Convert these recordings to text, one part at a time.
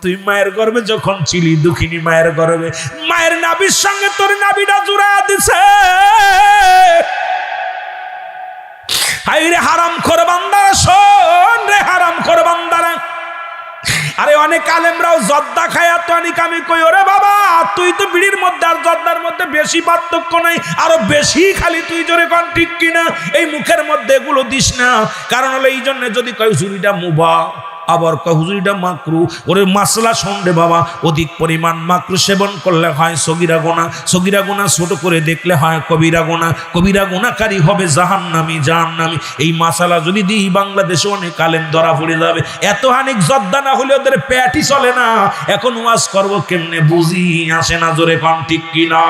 তুই মায়ের গর্ভে যখন ছিলি, দুঃখিনী মায়ের গর্ভে, মায়ের নাভির সঙ্গে তোর নাভিটা জুড়া দিছে। হাইরে হারাম খোর বান্দারা, শোন রে হারাম খোর বান্দারা। আরে অনেক আলেমরাও জর্দা খায়, তো অনেক আমি কই ওরে বাবা তুই তো বিড়ির মধ্যে আর জর্দার মধ্যে বেশি পার্থক্য নাই, আরো বেশি খালি তুই জোরে কন ঠিক কিনা, এই মুখের মধ্যে এগুলো দিস না। কারণ হলো এই জন্য যদি কয় হুজুরিটা মুবা, আবার কয় হুজুরিটা মাকরু, ওরে মাসলা শোনে বাবা, অধিক পরিমাণ মাকরু সেবন করলে হয় সগীরা গুনাহ, সগীরা গুনাহ ছোট করে দেখলে হয় কবিরা গুনাহ, কবিরা গুনাহকারী হবে জাহান্নামী, জাহান্নামী। এই মাসালা যদি দিই বাংলাদেশে অনেক আলেম ধরা পড়ে যাবে। এত হানিক জর্দা না হলে ওদের পেটই চলে না। এখন ওয়াজ করব কেমনে বুঝি আসে না, জোরে কন ঠিক কিনা।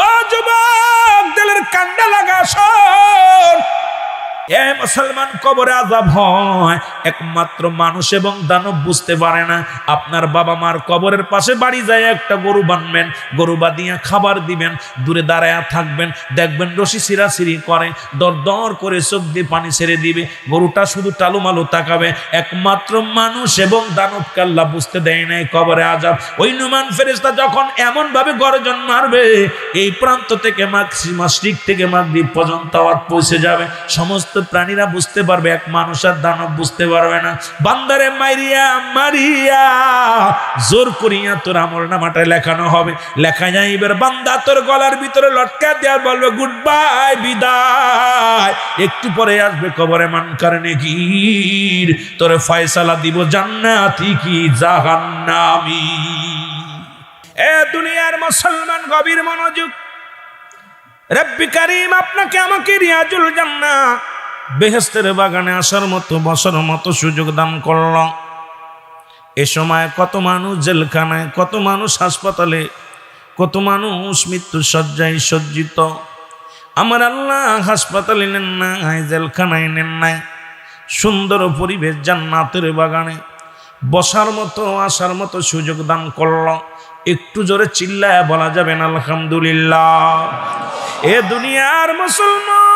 ও যুবক দিলের কান্ডা লাগা, শোন এ মুসলমান, কবরে আযাব হয় একমাত্র মানুষ এবং দানব বুঝতে পারে না। আপনার বাবা মার কবরের পাশে বাড়ি যায় একটা গরু বানবেন, গরু বাঁধিয়া খাবার দিবেন, দূরে দাঁড়ায়া থাকবেন, দেখবেন রশি ছিঁড়াছিঁড়ি করে, দর দর করে চোখ দিয়ে পানি ছেড়ে দিবে, গরুটা শুধু টালুমালু তাকাবে। একমাত্র মানুষ এবং দানবকে আল্লাহ বুঝতে দেয় নাই কবরে আযাব। ওই নুমান ফেরেশতা যখন এমন ভাবে গর্জন মারবে, এই প্রান্ত থেকে মাশরিক থেকে মাগরিব পর্যন্ত আওয়াজ পৌঁছে যাবে, সমস্ত প্রাণীরা বুঝতে পারবে, এক মানুষ আর দানব বুঝতে পারবে না। বান্দারে মারিয়া মারিয়া জোর করিয়া তোর আমলনামাটা লেখানো হবে, লেখা যাইবার বান্দা তোর গলার ভিতরে লটকা দেওয়া, বলবে গুড বাই, বিদায়, একটু পরে আসবে কবরে মানকার নেকির, তোরে ফয়সালা দিব জান্নাতি কি জাহান্নামী। এ দুনিয়ার মুসলমান গভীর মনোযোগ, রব্বি কারীম আপনাকে আমাকে রিয়াজুল জান্নাহ বেহেশতের বাগানে আসার মতো বসার মতো সুযোগ দান করল। এ সময় কত মানুষ জেলখানায়, কত মানুষ হাসপাতালে, কত মানুষ মৃত্যু শয্যায় সজ্জিত। আমার আল্লাহ হাসপাতালে নেন নাই, জেলখানায় নেন নাই, সুন্দর পরিবেশ জান্নাতের বাগানে বসার মতো আসার মতো সুযোগ দান করল। একটু জোরে চিল্লায় বলা যাবেন আলহামদুলিল্লাহ। এ দুনিয়ার মুসলমান,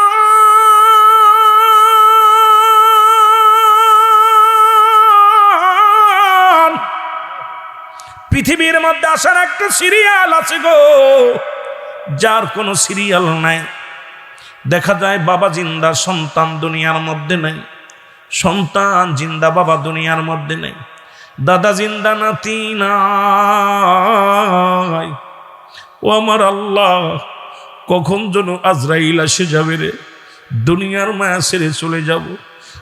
পৃথিবীর মধ্যে আসার একটা সিরিয়াল আছে গো, যার কোনো সিরিয়াল নাই। দেখা যায় বাবা জিন্দা, সন্তান দুনিয়ার মধ্যে নেই, সন্তান জিন্দা, বাবা দুনিয়ার মধ্যে নেই, দাদা জিন্দা, নাতি নাই। ও আমার আল্লাহ, কখন যেন আজরাইল এসে যাবে রে, দুনিয়ার মায়া ছেড়ে চলে যাব।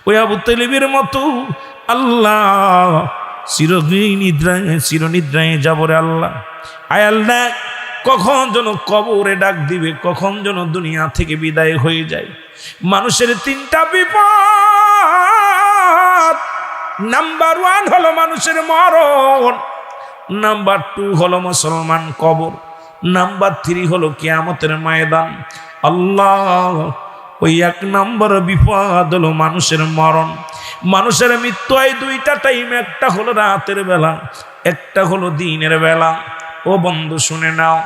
ওই আবু তালেবের মতো আল্লাহ চিরনিদ্রায় যাব রে আল্লাহ। আয় আল্লাহ, কখন যেন কবরে ডাক দিবে, কখন যেন দুনিয়া থেকে বিদায় হয়ে যায়। মানুষের তিনটা বিপদ, নাম্বার 1 হলো মানুষের মরণ, নাম্বার 2 হলো মুসলমান কবর, নাম্বার 3 হলো কিয়ামতের ময়দান। আল্লাহ, ওই 1 নম্বর বিপদ হলো মানুষের মরণ। মানুষের মৃত্যু হয় 2টা টাইম, একটা হলো রাতের বেলা, একটা হলো দিনের বেলা। ও বন্ধু শুনে নাও,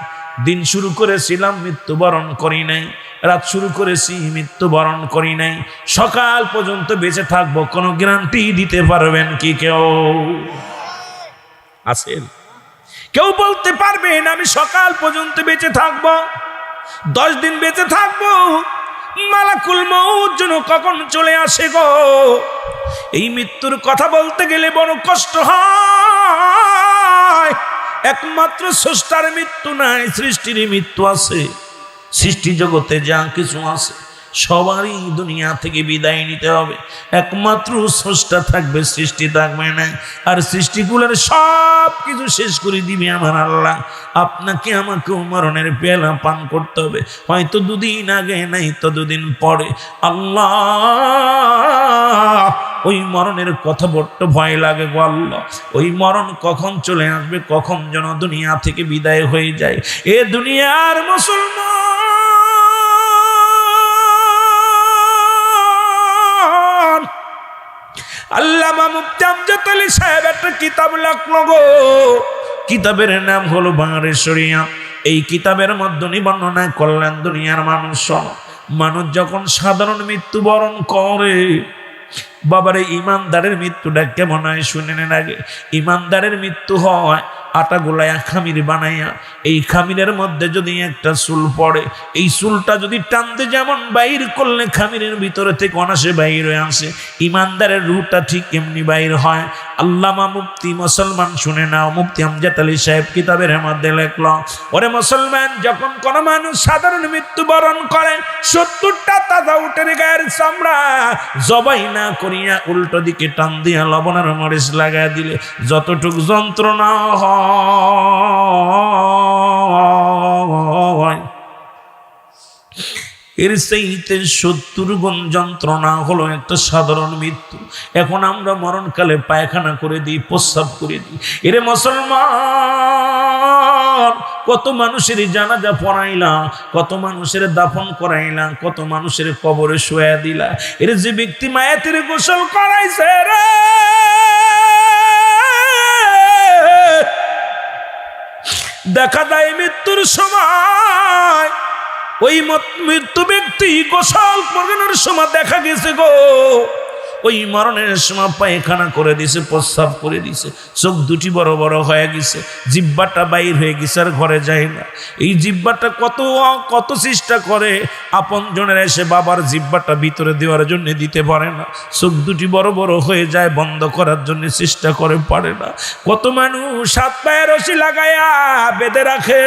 দিন শুরু করেছিলাম মৃত্যুবরণ করি নাই, রাত শুরু করেছি মৃত্যুবরণ করি নাই, সকাল পর্যন্ত বেঁচে থাকবো, কোনো গ্যারান্টি দিতে পারবেন কি কেউ আছেন? কেউ বলতে পারবেন আমি সকাল পর্যন্ত বেঁচে থাকবো, 10 দিন বেঁচে থাকবো? মালাকুল মউত যেন কখন চলে আসে গো। এই মৃত্যুর কথা বলতে গেলে বড় কষ্ট হয়। একমাত্র স্রষ্টার মৃত্যু নাই, সৃষ্টির মৃত্যু আছে। সৃষ্টি জগতে যা কিছু আছে সবারই দুনিয়া থেকে বিদায় নিতে হবে। একমাত্র স্রষ্টা থাকবে, সৃষ্টি থাকবে না। আর সৃষ্টিগুলোর সব কিছু শেষ করে দিবে আমার আল্লাহ। আপনাকে আমাকেও মরণের পেয়ালা পান করতে হবে, হয়তো 2 দিন আগে নাই তো 2 দিন পরে। আল্লাহ, ওই মরণের কথা বড্ড ভয় লাগে গো আল্লাহ। ওই মরণ কখন চলে আসবে, কখন যেন দুনিয়া থেকে বিদায় হয়ে যায়। এ দুনিয়ার মুসলমান, আল্লামা মুফতি আমজাদ আলী সাহেব একটা কিতাব লিখলো গো। কিতাবের নাম হলো বাংলার শরিয়া। এই কিতাবের মধ্যে বর্ণনা করলেন দুনিয়ার মানুষ যখন সাধারণ মৃত্যুবরণ করে, বাবারে ইমানদারের মৃত্যুটা কেমন হয় শুনে নেন আগে। ইমানদারের মৃত্যু হয় আটা গোলায়া খামির বানাইয়া, এই খামিরের মধ্যে যদি একটা চুল পড়ে, এই চুলটা যদি টানতে যেমন বাইর করলে খামিরের ভিতরে থেকে অনাসে বাইর হয়ে আসে, ইমানদারের রুহটা ঠিক এমনি বাইর হয়। আল্লামা মুফতি মুসলমান শুনে নাও, মুফতি আমজাদ আলী সাহেব কিতাবের মধ্যে লেখল, ওরে মুসলমান, যখন কোন মানুষ সাধারণ মৃত্যুবরণ করে 70টা তাজা উটের গায়ের চামড়া জবাই না করিয়া উল্টো দিকে টান দিয়া লবণের মরিচ লাগাই দিলে যতটুকু যন্ত্রণা হয়, এর চাইতে 70 গুণ যন্ত্রণা হলো একটা সাধারণ মৃত্যু। এখন আমরা মরণকালে পায়খানা করে দিই, প্রস্রাব করে দিই। এরে মুসলমান, কত মানুষের জানাজা পড়াইলা, কত মানুষের দাফন করাইলা, কত মানুষের কবরে শোয়া দিলা। এর যে ব্যক্তি মায়াতের গোসল করাইছে রে, দেখা যায় মৃত্যুর সময় ওই মৃত্যু ব্যক্তি গোসল করানোর সময় দেখা গেছে গো, ওই মরণের সময় পায়খানা করে দিছে, প্রস্রাব করে দিছে, চোখ দুটি বড় বড় হয়ে গেছে, জিহ্বাটা বাইর হয়ে গেছে, আর ঘরে যায় না। এই জিহ্বাটা কত চেষ্টা করে, আপন জনের এসে বাবার জিহ্বাটা ভিতরে দেওয়ার জন্য দিতে পারে না, চোখ দুটি বড় বড় হয়ে যায়, বন্ধ করার জন্য চেষ্টা করে, পারে না। কত মানুষ হাত পায়ে রশি লাগায়া বেঁধে রাখে।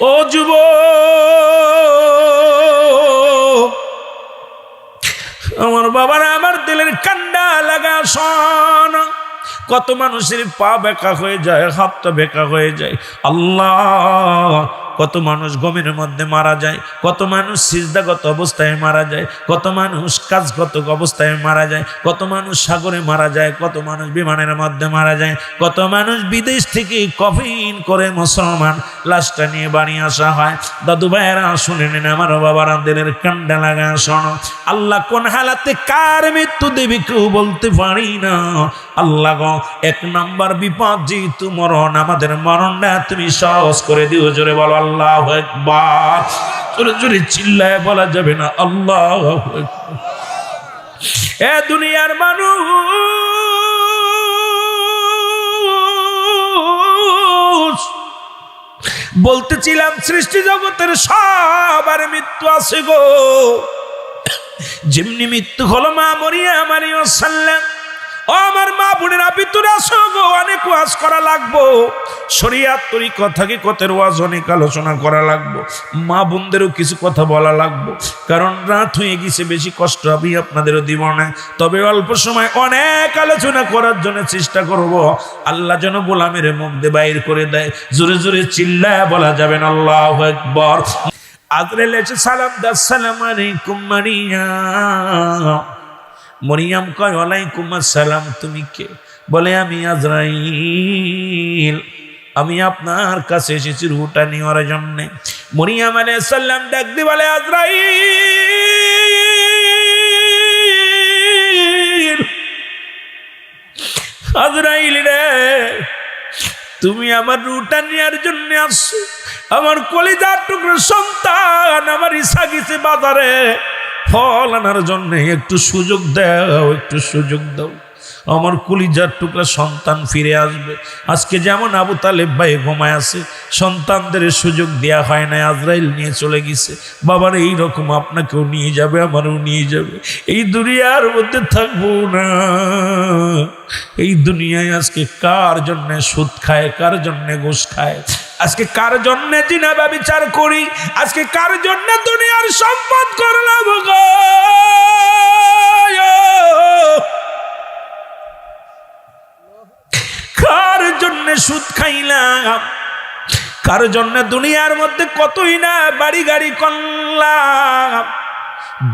ও যুবক, আমার বাবারা, আমার দিলের কান্ডা লাগা শোন, কত মানুষের পা বেঁকা হয়ে যায়, হাতটা বেঁকা হয়ে যায়। আল্লাহ, কত মানুষ গমের মধ্যে মারা যায়, কত মানুষ সিজদাগত অবস্থায় মারা যায়, কত মানুষ কাজগত অবস্থায় মারা যায়, কত মানুষ সাগরে মারা যায়, কত মানুষ বিমানের মধ্যে মারা যায়, কত মানুষ বিদেশ থেকে কফিন করে মুসলমান লাশটা নিয়ে বাড়ি আসা হয়। দাদু ভাইয়েরা শুনে নেন, আমার বাবারা, দিলের কান্ডা লাগা শোনো, আল্লাহ কোন হালাতে কার মৃত্যু দেবে কেউ বলতে পারি না। আল্লাহ গো, 1 নম্বর বিপদ যেহেতু মরণ, আমাদের মরণটা তুমি সহজ করে দিও। জোরে বলো আল্লাহু আকবার। জোরে জোরে চিল্লায় বলা যাবে না আল্লাহু আকবার। এ দুনিয়ার মানুষ, বলতেছিলাম সৃষ্টি জগতের সবার মৃত্যু আছে গো। যেমনি মৃত্যু হলো মা মরিয়ম আলাইহিস সালাম, ও আমার মা বোনেরা, ভিতরে আসো গো, অনেক ওয়াজ করা লাগবো, শরিয়াত তরিকত হাকিকতের ওয়াজ অনেক আলোচনা করা লাগবো, মা বোনদেরও কিছু কথা বলা লাগবো, কারণ রাত হয়ে গেছে, বেশি কষ্ট আমি আপনাদেরও দিব না। তবে অল্প সময় অনেক আলোচনা করার জন্য চেষ্টা করব। আল্লাহ যেন গোলামের মুখ দিয়ে বাইর করে দেয়। জোরে জোরে চিল্লায় বলা যাবেন আল্লাহু আকবার। আজরাইল এসে সালাম দাও, আসসালামু আলাইকুম মারিয়াম। মরিয়াম কয়, ওয়ালাইকুম আসসালাম, তুমি কে? বলে, আমি আজরাইল, আমি আপনার কাছে এসেছি রুহটা নেওয়ার জন্যে। মরিয়াম আলাইহিস সালাম ডাক দিয়ে বলে, আজরাইল, আজরাইল রে, তুমি আমার রুহটা নেওয়ার জন্য আসছো। আমার কলিজার টুকরো সন্তান আমার ইচ্ছা গেছে বাজারে ফল আনার জন্য, একটু সুযোগ দাও, একটু সুযোগ দাও, আমার কলিজার টুকরা সন্তান ফিরে আসবে। আজকে যেমন আবু তালেব ভাই ঘুমায় আছে, সন্তানদের সুযোগ দেয়া হয় না, আজরাইল নিয়ে চলে গেছে। বাবার এই রকম আপনাকেও নিয়ে যাবে, আমারও নিয়ে যাবে। এই দুনিয়ার মধ্যে থাকবো না। এই দুনিয়ায় আজকে কার জন্য সুদ খায়, কার জন্য ঘুষ খায়, আজকে কার জন্য জিনা ব্যভিচার করি, আজকে কার জন্য দুনিয়ার সম্পদ করলাম গো, কার জন্য সুদ খাইলাম, কার জন্য দুনিয়ার মধ্যে কতই না বাড়ি গাড়ি করলাম,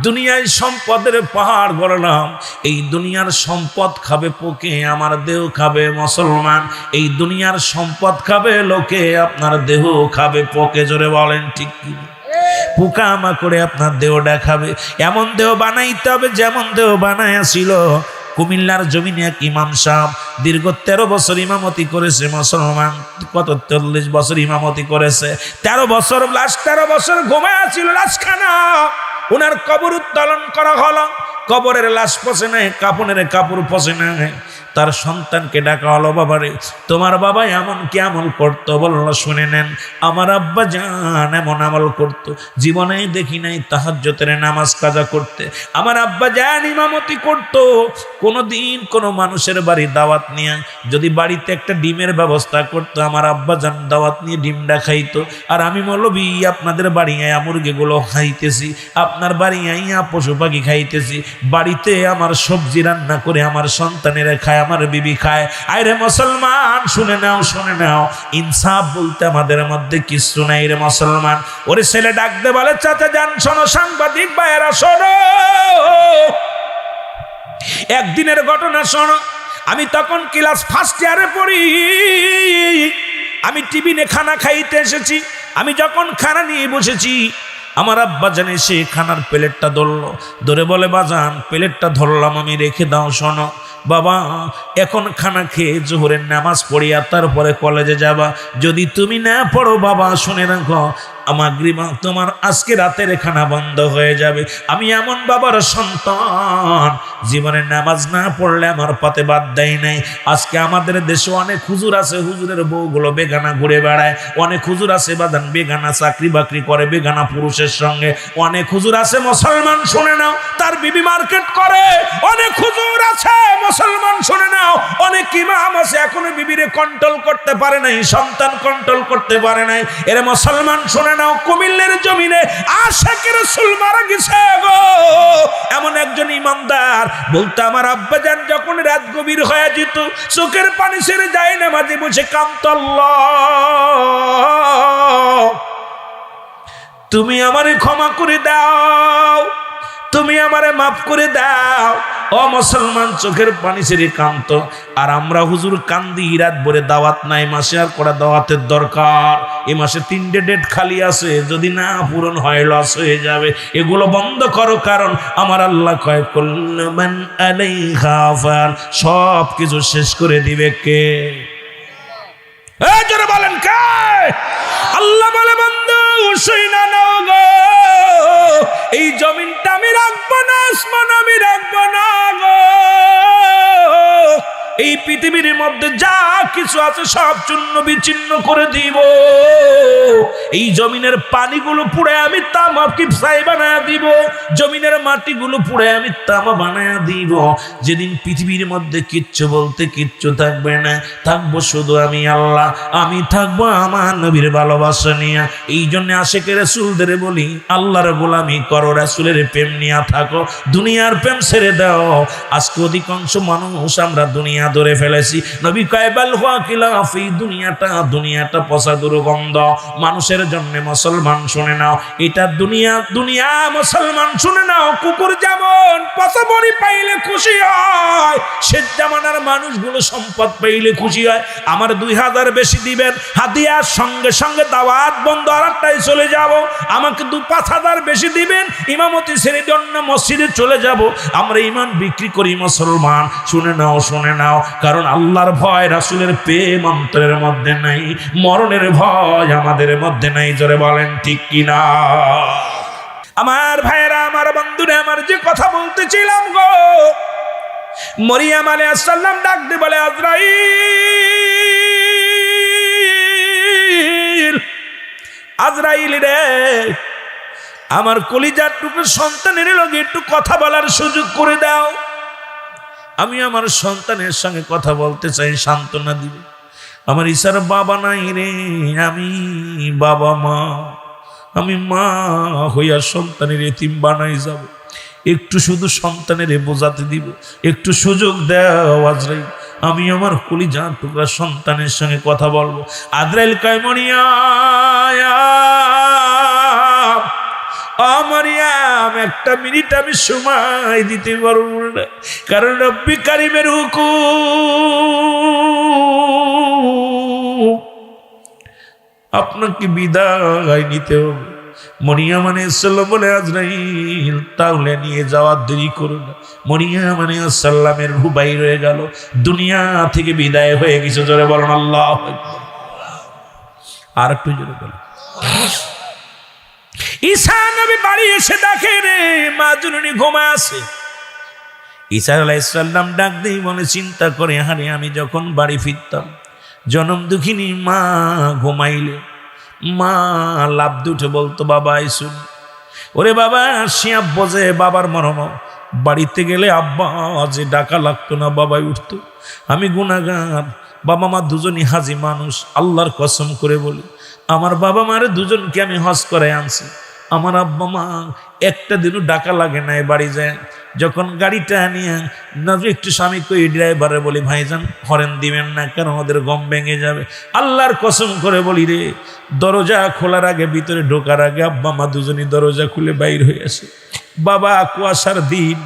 দুনিয়ায় সম্পদের পাহাড় গড়লাম। এই দুনিয়ার সম্পদ খাবে পোকে, আমার দেহ খাবে মুসলমান। এই দুনিয়ার সম্পদ খাবে লোকে, আপনার দেহ খাবে পোকে। জোরে বলেন ঠিক কি? পোকামাকড়ে আপনার দেহ দেখাবে। এমন দেহ বানাইতে হবে যেমন দেহ বানাইছিল কুমিল্লার জমিনে এক ইমাম সাহেব দীর্ঘ 13 বছর ইমামতি করেছে মুসলমান, কত 40 বছর ইমামতি করেছে। 13 বছর ঘুমায় ছিল লাশখানা। ওনার কবর উত্তোলন করা হলো, কবরের লাশ পচে নাই, কাপড়ের কাপড় পচে নাই। তার সন্তানকে ডাকা হলো, বাবারে তোমার বাবা এমন কি আমল করতো? বলল শুনে নেন, আমার আব্বা জান এমন আমল করতো, জীবনে দেখি নাই তাহাজ্জুদের নামাজ কাজা করতে। আমার আব্বা জান ইমামতি করতো। কোনোদিন কোনো মানুষের বাড়ি দাওয়াত নিয়ে যদি বাড়িতে একটা ডিমের ব্যবস্থা করতো, আমার আব্বা জান দাওয়াত নিয়ে ডিমটা খাইতো। আর আমি মৌলবি আপনাদের বাড়ি আইয়া মুরগিগুলো খাইতেছি, আপনার বাড়ি আইয়া পশু পাখি খাইতেছি, বাড়িতে আমার সবজি রান্না করে আমার সন্তানেরা খায়, আমার বিবি খায়। আরে মুসলমান শুনে নাও, ইনসাফ বলতে আমাদের মধ্যে কিছু নাই রে মুসলমান। ওরে ছেলে ডাকতে বলে, চাচা যান, শোনো, সাংবাদিক ভাইয়েরা শোনো, একদিনের ঘটনা শোনো। আমি তখন ক্লাস ফার্স্ট ইয়ারে পড়ি, আমি টিফিনে খানা খাইতে এসেছি। আমি যখন খানা নিয়ে বসেছি, আমার আব্বা জানে সে খানার প্লেটটা ধরে বলে, বাজান প্লেটটা ধরলাম আমি, রেখে দাও। শোনো বাবা, এখন খানা খেয়ে জোহরের নামাজ পড়িয়া তারপরে কলেজে যাবা, যদি তুমি না পড়ো বাবা শুনে রাখো, আমার তোমার আজকে রাতের খানা বন্ধ হয়ে যাবে। আমি এমন বাবার সন্তান, জীবনের নামাজ না পড়লে আমার পাতে বাদ দেয় নাই। আজকে আমাদের দেশে অনেক হুজুর আছে, হুজুরের বউগুলো বেগানা ঘুরে বেড়ায়। অনেক হুজুর আছে বাদান বেগানা চাকরি বাকরি করে বেগানা পুরুষের সঙ্গে। অনেক হুজুর আছে মুসলমান শুনে নাও, তার বিবি মার্কেট করে। অনেক হুজুর আছে মুসলমান শুনে নাও, অনেক ইমাম আছে এখনো বিবিরে কন্ট্রোল করতে পারে নাই, সন্তান কন্ট্রোল করতে পারে নাই। এর মুসলমান শুনে নাও, কুমিল্লার জমিনে আশিক রাসূল মারা গেছে গো। এমন একজন ইমানদার বলতে, আমার আব্বাজান যখন রাত গভীর হয়ে যেত, চোখের পানি ছেড়ে যায় না, মাঝে বসে কাঁদতো, আল্লাহ তুমি আমারে ক্ষমা করে দাও, তুমি আমারে মাফ করে দাও। ও মুসলমান, চোখের পানি ছেড়ে কাঁদতো। আর আমরা হুজুর কান্দি, রাত ভরে দাওয়াত নাই, মাসে আর করা দাওয়াতের দরকার। এই মাসে 3টে ডেট খালি আছে, যদি না পূরণ হয় লস হয়ে যাবে। এগুলো বন্ধ করো, কারণ আমার আল্লাহ কয় কুল্লু মান আলাইহা ফান, সব কিছু শেষ করে দিবে কে? এই জোরে বলেন কে? আল্লাহ বলে, বন্ধু শুইনা নাও গো, এই জমিনটা আমি রাখবো না, আসমান আমি রাখবো না গো। এই পৃথিবীর মধ্যে যা কিছু আছে সব চূর্ণ বিচ্ছিন্ন করে দিব। এই জমিনের পানিগুলো পুড়ে আমি তামা কিপসাই বানায় দিব, জমিনের মাটিগুলো পুড়ে আমি তামা বানায় দিব। যেদিন পৃথিবীর মধ্যে কিচ্ছু বলতে কিচ্ছু থাকবে না, থাকবো শুধু আমি আল্লাহ। আমি থাকবো আমার নবীর ভালোবাসা নিয়ে। এই জন্য আশিক রাসূলদের বলি, আল্লাহর গোলামি করো, রাসূলের প্রেম নিয়ে থাকো, দুনিয়ার প্রেম ছেড়ে দাও। আজকে অধিকাংশ মানুষ আমরা দুনিয়া ধরে ফেলেছি। নবী কয় বাল হুয়া খিলাফি, দুনিয়াটা পচা দুর্গন্ধ। মানুষের জন্য মুসলমান শুনে নাও, এটা দুনিয়া মুসলমান শুনে নাও, কুকুর যেমন পচা বড়ি পাইলে খুশি হয়, শেষ জামানার মানুষগুলো সম্পদ পাইলে খুশি হয়। আমার 2000 বেশি দিবেন, হাদিয়ার সঙ্গে সঙ্গে দাওয়াত বন্ধ, আরেকটাই চলে যাব। আমাকে 5,000 বেশি দিবেন, ইমামতি ছেড়ে জন্য মসজিদে চলে যাব। আমরা ইমান বিক্রি করি মুসলমান শুনে নাও, কারণ আল্লাহর ভয়, রাসূলের প্রেম অন্তরের মধ্যে নাই, মরণের ভয় আমাদের মধ্যে নাই। জোরে বলেন ঠিক কিনা? আমার ভাইয়েরা, আমার বন্ধুরা, আমার যে কথা বলতেছিলাম গো, মরিয়ম আলাইহিস সালাম ডাক দিয়ে বলে, আজরাইল রে, আমার কলিজার টুকরো সন্তানের লগে একটু কথা বলার সুযোগ করে দাও। আমি আমার সন্তানের সঙ্গে কথা বলতে চাই, সান্ত্বনা দিবে। আমার ঈসার বাবা নাই রে, আমি বাবা মা, আমি মা হইয়া সন্তানের এতিম বানাই যাব। একটু শুধু সন্তানের বোঝাতে দিব, একটু সুযোগ দাও আজরাইল, আমি আমার কলিজার টুকরা সন্তানের সঙ্গে কথা বলবো। আজরাইল কয়, মরিয়ম একটা মিনিট আমি সময় দিতে পারবো না, কারণ রব্বি কারিমের হুকুম, আপনাকে বিদায় নিতে হবে। মরিয়ম আলাইহিস সালাম বলে আজরাইল তাহলে নিয়ে যাওয়ার দেরি করো না। মরিয়ম আলাইহিস সালামের রূহ বাইর হয়ে গেল, দুনিয়া থেকে বিদায় হয়ে গেছে। জোরে বলেন আল্লাহু আকবার। আর একটু জোরে বলেন। ঈসা নবী বাড়ি এসে দেখে রে মা জননী ঘুমায় আছে। ঈসা আলাইহিস সালাম ডাক দেই বলে চিন্তা করে, হারে আমি যখন বাড়ি ফিরতাম জনম দুঃখিনী মা ঘুমাইলে মা লাভ দুঠে বলতো বাবা আইসুন। ওরে বাবা শিয়াব বোঝে বাবার মরম, বাড়িতে গেলে আব্বা যে ডাকা লাগতো না বাবাই উঠতো। আমি গুনাহগার, বাবা মা দুজনই হাজি মানুষ। আল্লাহর কসম করে বলি আমার বাবা মারে দুজনকে আমি হজ করে আনছি, আমার আব্বা মা একটা দিনও ডাকা লাগে নাই বাড়ি যায়। যখন গাড়িটা নিয়ে একটু স্বামী কই ড্রাইভারে বলি ভাইজান হরেন দিবেন না, কেন ওদের গম ভেঙে যাবে। আল্লাহর কসম করে বলি রে, দরজা খোলার আগে ভিতরে ঢোকার আগে আব্বা মা দুজনই দরজা খুলে বাইর হয়ে আসে। বাবা কুয়াশার দিন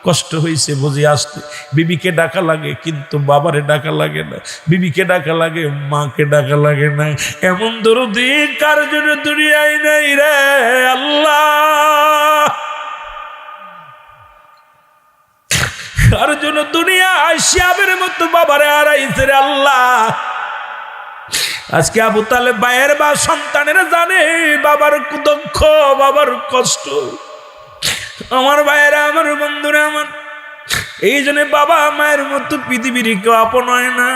কষ্ট হয়েছে বুঝি আসতে, বিবিকে ডাকা লাগে কিন্তু বাবারে ডাকা লাগে না, বিবিকে ডাকা লাগে মাকে ডাকা লাগে না। এমন দরদি কার জন্য দুনিয়ায় নাই রে আল্লাহ, কার জন্য দুনিয়া শিয়াবের মতো বাবারে হারাইছে রে আল্লাহ। আজকে আবু তালেব ভাইয়ের বা সন্তানের জানে বাবার দুঃখ, বাবার কষ্ট। আমার ভাইয়েরা, আমার বন্ধুরা, আমার এই জন্য বাবা মায়ের মতো পৃথিবীর কেউ আপন হয় না,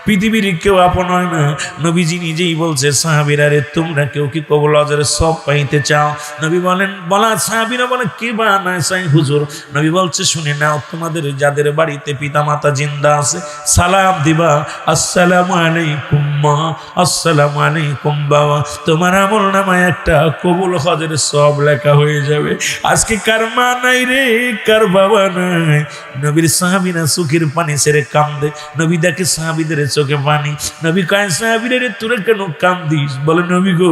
পৃথিবীর কেউ আপন হয় না। নবীজি নিজেই বলছে সাহাবীরা রে তোমরা কেউ কি কবুল আজরে সব পাইতে চাও? নবী বলেন বলা সাহাবীরা বলে কি বানায় চাই হুজুর? নবী বলছে শুনে নাও, তোমাদের যাদের বাড়িতে পিতা মাতা জিন্দা আছে সালাম দিবা, আসসালামু আলাইকুম মা, আসসালামু আলাইকুম বাবা। তোমার আমল নামায় একটা কবুল হজের সব লেখা হয়ে যাবে। আজকে কার মা নাই রে, কার বাবা নাই। নবীর সাহাবীরা চোখের পানি ছেড়ে কান্দে, নবী দেখে সাহাবীদের চোখে পানি। নবী কয় সাহাবীরা রে তোরা কেন কান্দিস? বলে নবী গো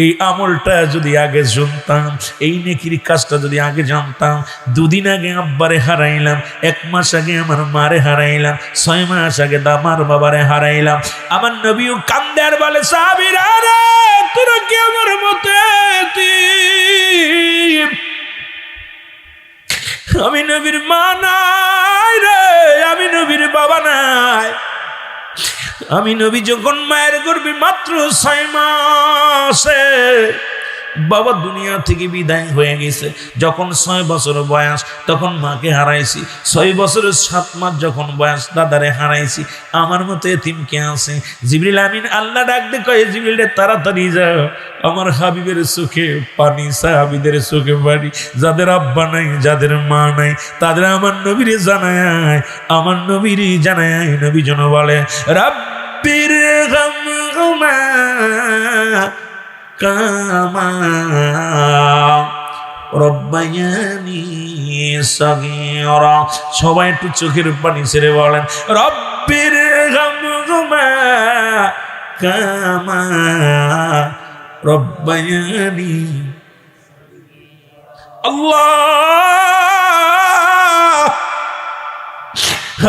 এই আমলটা যদি আগে শুনতাম, এই নেকির কাজটা যদি আগে জানতাম, দুদিন আগে আব্বারে হারাইলাম, 1 মাস আগে আমার মারে হারাইলাম, 6 মাস আগে আমার বাবারে হারাইলাম। আমার নবীও কান্দে আর বলে সাহাবীরা রে তোরা কি আমার মতো এতিম? আমি নবীর মা নাই রে, আমি নবীর বাবা নাই। আমি নবী যখন মায়ের গর্ভে মাত্র 6 মাসে বাবা দুনিয়া থেকে বিদায় হয়ে গেছে। যখন 6 বছর বয়স তখন মাকে হারাইছি, 6 বছরের 7 মাস যখন বয়স দাদারে হারাইছি। আমার মতো এতিম কে আছে? জিবরিল আমিন আল্লাহ ডাক দে কয় জিবরিল রে তাড়াতাড়ি যাও, আমার হাবিবের চোখে পানি, সাহাবীদের চোখে পানি। যাদের আব্বা নাই, যাদের মা নাই, তাদের আমার নবীরে জানায়, আমার নবীরে জানায়। নবী জন বলে রাব্বির গামহুমা কামা রব্বায়ানি সাগীরা। সবাই একটু চোখের পানি ছেড়ে বলেন রব্বির গামহুমা কামা রব্বায়ানি। আল্লাহ,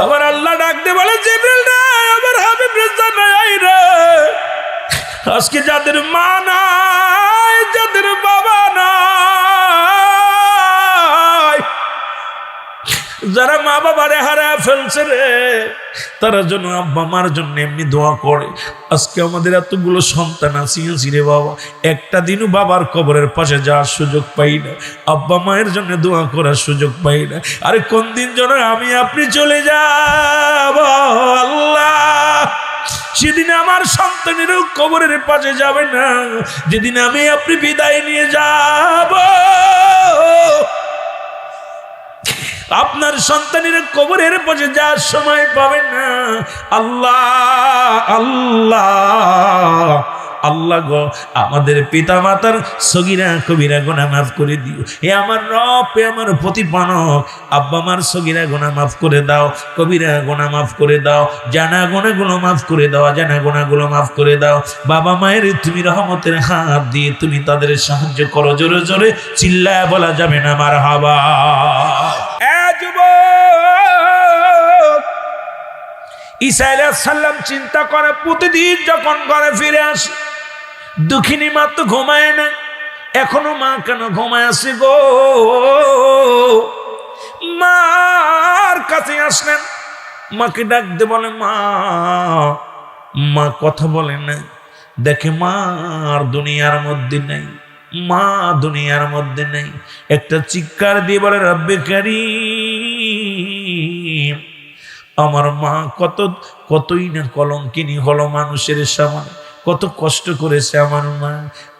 আমার আল্লাহ ডাক দে বলে জিবরিল রে আমার হাবিব রে জানাই রে, আজকে যাদের মা নাই, যাদের বাবা নাই, যারা মা বাবারে হারায় ফেলছে রে, তারা যেন আব্বা মার জন্য এমনি দোয়া করে। আজকে আমাদের এতগুলো সন্তান আছি রে বাবা, একটা দিনও বাবার কবরের পাশে যাওয়ার সুযোগ পাই না, আব্বা মায়ের জন্য দোয়া করার সুযোগ পাই না। আরে কোন দিন যেন আমি আপনি চলে যাব আল্লাহ, সেদিন আমার সন্তানেরও কবরের পাশে যাবে না, যেদিন আমি আপনি বিদায় নিয়ে যাব। আপনার সন্তানের কবরের পাশে যাওয়ার সময় পাবেন না। আল্লাহ আল্লাহ আল্লাহ গো, আমাদের পিতা মাতার সগীরা কবিরা গুনাহ মাফ করে দিও। হে আমার রব, হে আমার প্রতিপালক, আব্বা মার সগীরা গুনাহ মাফ করে দাও, কবিরা গুনাহ মাফ করে দাও, জানা গুনাহগুলো মাফ করে দাও, জানা গুনাহগুলো মাফ করে দাও। বাবা মায়ের তুমি রহমতের হাত দিয়ে তুমি তাদের সাহায্য করো। জোরে জোরে চিল্লায় বলা যাবে না মারহাবা। ঈসা আলাইহিস সালাম চিন্তা করে প্রতিদিন যখন ঘরে ফিরে আসে দুঃখিনী মা তো ঘুমায় না, এখনো মা কেন ঘুমায় আছে গো? মার কাছে আসলেন, মাকে ডাক দে, বলে মা। মা কথা বলে না, দেখে মা আর দুনিয়ার মধ্যে নেই, মা দুনিয়ার মধ্যে নেই। একটা চিৎকার দিয়ে বলে রব্বে কারীম, আমার মা কতই না কলঙ্কিনী হলো মানুষের সামনে, কত কষ্ট করেছে আমার মা।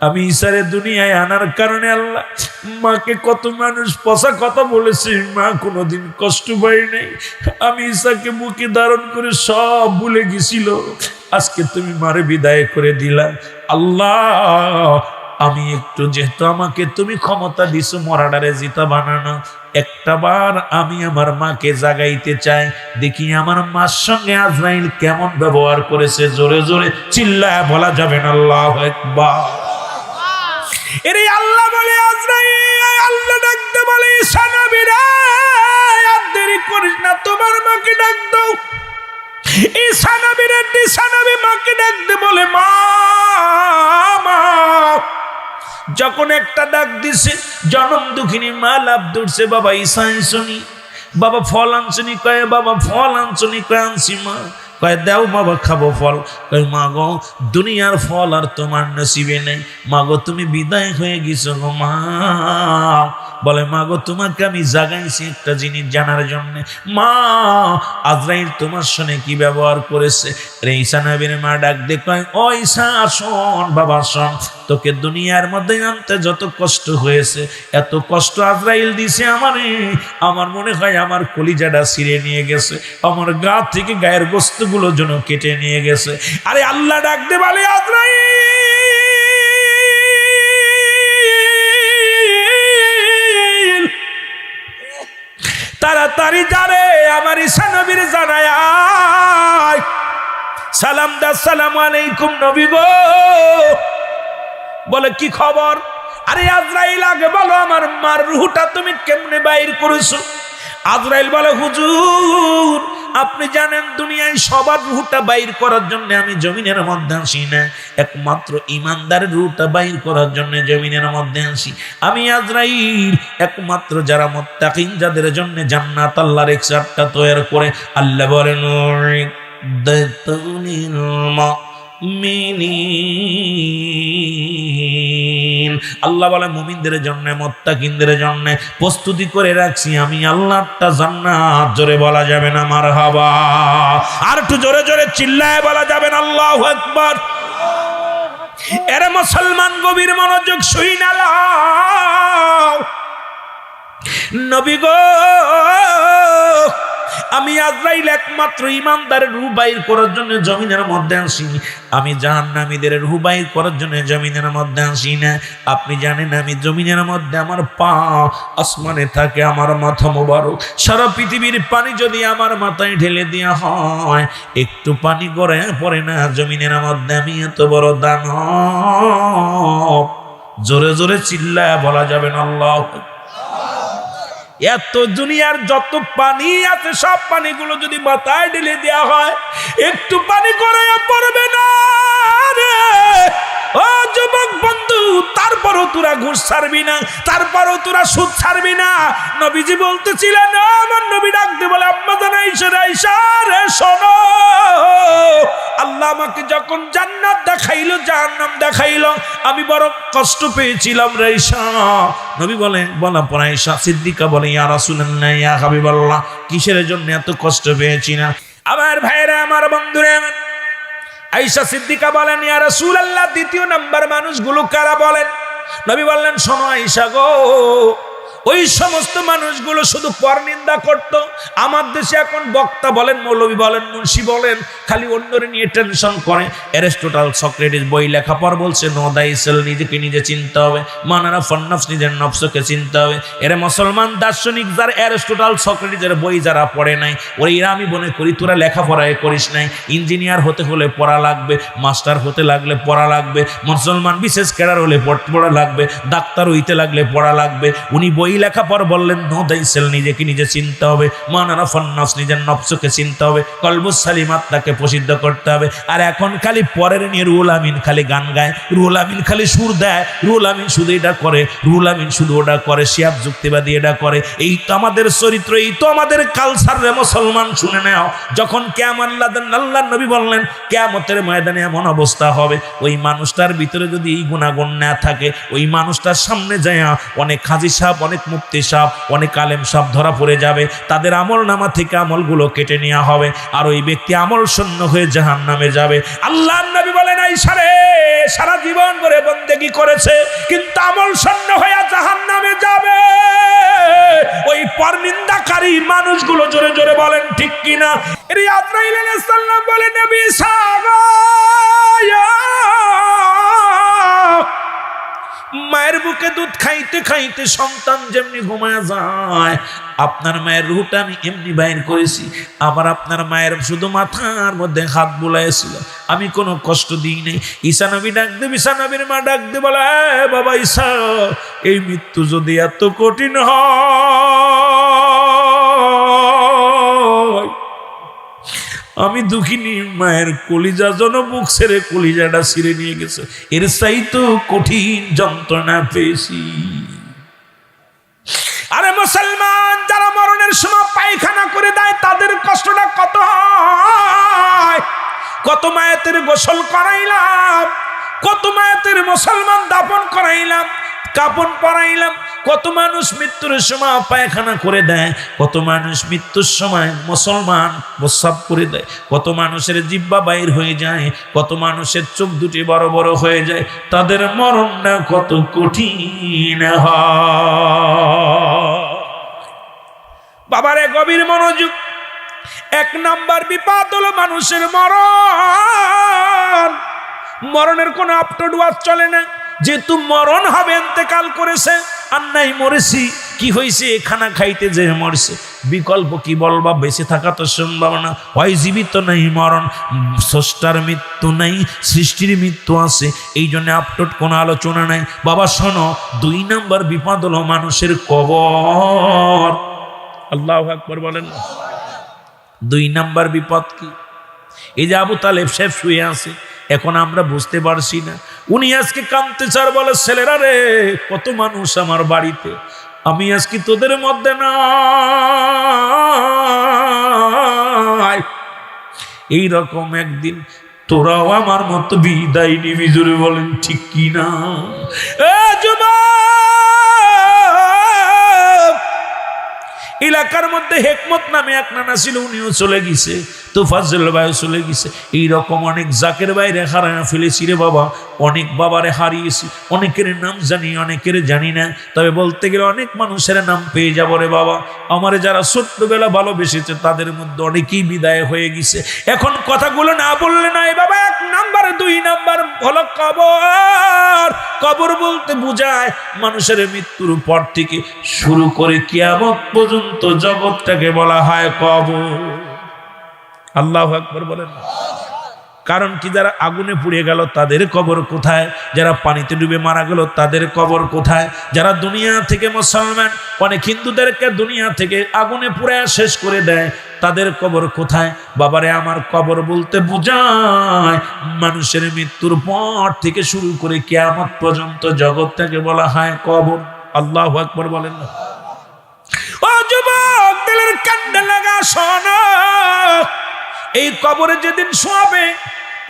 আমি ঈসারে দুনিয়ায় আনার কারণে আল্লাহ মাকে কত মানুষ পচা কথা বলেছে, মা কোনোদিন কষ্ট পাই নাই। আমি ঈসাকে মুখে ধারণ করে সব ভুলে গেছিল, আজকে তুমি মারে বিদায় করে দিলা। আল্লাহ আমি একটু, যেহেতু আমাকে তুমি ক্ষমতা দিছো মরাডারে জিতা বানানো, একটা বার আমি আমার মাকে জাগাইতে চাই, দেখি আমার মার সঙ্গে আজরাইল কেমন ব্যবহার করেছে। জোরে জোরে চিল্লায় বলা যাবে না আল্লাহু আকবার। এরে আল্লাহ বলে আজরাইল, আল্লাহ ডাকতে বলে ঈসা নবী রে, আর দেরি করিস না, তোমার মাকে ডাক দাও। ঈসা নবী রে, ঈসা নবী মাকে ডাকতে বলে মা। যখন একটা ডাক দিছে, জনম দুঃখিনী মা লাভ ধরছে, বাবা ঈসা শুনি, বাবা ফল আনছনি, কয়ে বাবা ফল আনছনি, কয়ে আনছি মা, কয়ে দেও বাবা খাবো ফল। কয়ে মা গো দুনিয়ার ফল আর তোমার নসিবে নেই, মা গো তুমি বিদায় হয়ে গেছো গো মা। বলে মা গো তোমাকে আমি জাগাইছি একটা জিনিস জানার জন্য, মা আজরাইল তোমার সঙ্গে কি ব্যবহার করেছে। ঈসা নবীর মা ডাক দিয়ে কয়, ও ঈসা শোন বাবা শোন, তোকে দুনিয়ার মধ্যে আনতে যত কষ্ট হয়েছে, এত কষ্ট আজরাইল দিছে আমারে, আমার মনে হয় আমার কলিজাটা ছিঁড়ে নিয়ে গেছে, আমার গা থেকে গায়ের গোস্তগুলো যেন কেটে নিয়ে গেছে। আরে আল্লাহ ডাক দে বলে আজরাইল তাড়াতাড়ি যারে আমার ঈসা নবীর জানায় সালাম দা, আসসালামু আলাইকুম নবী গো। বলে কি খবর? আরে আজরাইল আগে বলো আমার মার রূহটা তুমি কেমনে বাইর করেছো? আজরাইল বলে হুজুর আপনি জানেন দুনিয়ায় সবার রূহটা বাইর করার জন্য আমি জমিনের মধ্যে আসি না, একমাত্র ইমানদারের রূহটা বাইর করার জন্য জমিনের মধ্যে আসি। আমি আজরাইল একমাত্র যারা মুত্তাকিন, যাদের জন্য জান্নাত আল্লাহর এক চারটা তৈরি করে। আল্লাহ বলেন আল্লাহ বলে মুমিনদের জন্য, মুত্তাকিনদের জন্য প্রস্তুতি করে রাখছি আমি আল্লাহটা জান্নাত। জোরে বলা যাবে না মারহাবা? আর একটু জোরে জোরে চিল্লায় বলা যাবে না আল্লাহু আকবার? এরে মুসলমান গভীর মনোযোগ শুইনা লাও, নবী গো আমি আজরাইল একমাত্র ইমানদারের রূহ বাইর করার জন্য জমিনের মধ্যে আসি, আমি জাহান্নামীদের রূহ বাইর করার জন্য জমিনের মধ্যে আসি না। আপনি জানেন আমি জমিনের মধ্যে আমার পা আসমানে থাকে, আমার মাথা মোবারক, সারা পৃথিবীর পানি যদি আমার মাথায় ঢেলে দেওয়া হয় একটু পানি গড়ে পড়ে না জমিনের মধ্যে। আমি এত বড় দানব। জোরে জোরে চিল্লায় বলা যাবে না আল্লাহ। এত দুনিয়ার যত পানি আছে সব পানিগুলো যদি মাথায় ঢেলে দেওয়া হয় একটু পানি গড়াইয়া পড়বে না রে। ও যুবক বন্ধু, তারপরও তোরা ঘুষ ছাড়বি না, তারপরও তোরা সুদ ছাড়বি না। নবীজি বলতেছিলেন, আমার নবী ডাকতে বলে আম্মা জান আয়েশা রে শোনো, আল্লাহ আমাকে যখন জান্নাত দেখাইলো জাহান্নাম দেখাইলো আমি বড় কষ্ট পেয়েছিলাম রে আয়েশা। নবী বলে বলা পর আয়েশা সিদ্দিকা বলে ইয়া রাসূলুল্লাহ ইয়া হাবিবাল্লাহ, কিসের জন্য এত কষ্ট পেয়েছি না? আমার ভাইরা আমার বন্ধুরা, আয়েশা সিদ্দিকা বলেন ইয়া রাসূলুল্লাহ দ্বিতীয় নাম্বার মানুষগুলো কারা বলেন? নবী বললেন শোনো আয়েশা গো, ওই সমস্ত মানুষগুলো শুধু পরনিন্দা করত। আমার দেশে এখন বক্তা বলেন, মৌলবী বলেন, মুন্সি বলেন, খালি অন্যরে নিয়ে টেনশন করে। অ্যারিস্টটল সক্রেটিস বই লেখা পর বলছে নো দাই সেল, নিজেকে নিজে চিনতে হবে, মানারা ফন্নফস, নিজের নফসকে চিনতে হবে। এরা মুসলমান দার্শনিক যারা অ্যারিস্টটল সক্রেটিসের বই যারা পড়ে নাই, ওরা আমি মনে করি তোরা লেখাপড়ায় করিস নাই। ইঞ্জিনিয়ার হতে হলে পড়া লাগবে, মাস্টার হতে লাগলে পড়া লাগবে, মুসলমান বিশেষ ক্যাডার হলে পড়া লাগবে, ডাক্তার হইতে লাগলে পড়া লাগবে। উনি বই এই লেখাপড় বললেন নো দাই সেল, নিজেকে নিজে চিনতে হবে, মান আরাফান নাফস, নিজের নফসকে চিনতে হবে, কলবুস সালিম, আত্মাকে প্রসিদ্ধ করতে হবে। আর এখন খালি পরের নিয়ে রুহুল আমিন খালি গান গায়, রুহুল আমিন খালি সুর দেয়, রুহুল আমিন শুধু এটা করে, রুহুল আমিন শুধু ওটা করে, শিয়াব যুক্তিবাদী এটা করে। এই তো আমাদের চরিত্র, এই তো আমাদের কালচার রে মুসলমান, শুনে নাও। যখন কিয়ামত আল্লাহর নবী বললেন কিয়ামতের ময়দানে এমন অবস্থা হবে, ওই মানুষটার ভিতরে যদি এই গুণাগুণ না থাকে, ওই মানুষটার সামনে যায় অনেক হাজী সাহেব, অনেক মুফতি সাহেব, অনেক আলেম সাহেব ধরা পড়ে যাবে, তাদের আমল নামা থেকে আমলগুলো কেটে নেওয়া হবে, আর ওই ব্যক্তি আমল শূন্য হয়ে জাহান্নামে যাবে। আল্লাহর নবী বলেন আয়েশা রে, সারা জীবন ধরে বন্দেগী করেছে কিন্তু আমল শূন্য হয়ে জাহান্নামে যাবে। ওই পরনিন্দাকারী মানুষগুলো জোরে জোরে বলেন ঠিক কিনা? আজরাইল আলাইহিস সালাম বলেন নবী মায়ের বুকে দুধ খাইতে খাইতে সন্তান যেমনি ঘুমায় যায়, আপনার মায়ের রুহটা আমি এমনি বাইর করেছি। আবার আপনার মায়ের শুধু মাথার মধ্যে হাত বুলাইছিল, আমি কোনো কষ্ট দিই নাই। ঈসা নবী ডাক দেব, ঈসা নবীর মা ডাক দে, বলে বাবা ঈসা, এই মৃত্যু যদি এত কঠিন হয়, আমি দুঃখিনী মায়ের কলিজা যেন বুক ছেড়ে কলিজাটা ছিঁড়ে নিয়ে গেছে, এর চাইতো কঠিন যন্ত্রণা পেয়েছি। আরে মুসলমান, যারা মরণের সময় পায়খানা করে দেয় তাদের কষ্টটা কত হয়। কত মায়েতের গোসল করাইলাম, কত মায়েতের মুসলমান দাফন করাইলাম, কাপন পরাইলাম, কত মানুষ মৃত্যুর সময় পায়খানা করে দেয়, কত মানুষ মৃত্যুর সময় মুসলমান প্রস্রাব করে দেয়, কত মানুষের জিহ্বা বাইর হয়ে যায়, কত মানুষের চোখ দুটি বড় বড় হয়ে যায়, তাদের মরণটা কত কঠিন হয়। বাবারে গভীর মনোযোগ। এক নাম্বার বিপদ হলো মানুষের মরণ। মরণের কোনো আপটুড ওয়াজ চলে না, যেহেতু মরণ হবে, ইন্তেকাল করেছে আর নাই মরেছি, কি হয়েছে, খানা খাইতে যে মরছে, বিকল্প কি বলবা? বেঁচে থাকা তো সম্ভব না, হয় জীবিত নাই মরণ, স্রষ্টার মৃত্যু নাই, সৃষ্টির মৃত্যু আছে, এই জন্য আপটুড কোনো আলোচনা নাই। বাবা শোনো, 2 নাম্বার বিপদ হলো মানুষের কবর। আল্লাহু আকবার বলেন না। 2 নাম্বার বিপদ কি? এই যে আবু তালেব সাহেব শুয়ে আছে, এখন আমরা বুঝতে পারছি না, উনি আজকে কাঁদতে চার, বলে ছেলেরা রে, কত মানুষ আমার বাড়িতে, আমি আজকে তোদের মধ্যে নাই, এইরকম একদিন তোরাও আমার মতো বিদায় নিবি। জোরে বলেন ঠিক কিনা? এলাকার মধ্যে হেকমত নামে এক নানা ছিল, উনিও চলে গেছে, তোফাজ্জল ভাইও চলে গেছে, এইরকম অনেক জাকের বাইরে হারায় ফেলেছি রে বাবা, অনেক বাবারে হারিয়েছি, অনেকের নাম জানি, অনেকের জানি না, তবে বলতে গেলে অনেক মানুষের নাম পেয়ে যাবো রে বাবা। আমারে যারা ছোট্টবেলা ভালোবেসেছে তাদের মধ্যে অনেকেই বিদায় হয়ে গেছে। এখন কথাগুলো না বললে নয় বাবা। 1 নাম্বার, 2 নাম্বার হলো কবর। কবর বলতে বোঝায় মানুষের মৃত্যুর পর থেকে শুরু করে কিয়ামত পর্যন্ত জগৎটাকে বলা হয় কবর। আল্লাহু আকবার বলেন। কারণ কি? যারা আগুনে পুড়ে গেল তাদের কবর কোথায়? যারা পানিতে ডুবে মারা গেল তাদের কবর কোথায়? যারা দুনিয়া থেকে, মুসলমান অনেক হিন্দুদেরকে দুনিয়া থেকে আগুনে পুড়ে শেষ করে দেয়, তাদের কবর কোথায়? বাবারে আমার, কবর বলতে বোঝায় মানুষের মৃত্যুর পর থেকে শুরু করে কিয়ামত পর্যন্ত জগৎটাকে বলা হয় কবর। আল্লাহু আকবার বলেন না। ও যুবক, দিলের কান্ডে লাগা শোনো, এই কবরে যেদিন শোয়াবে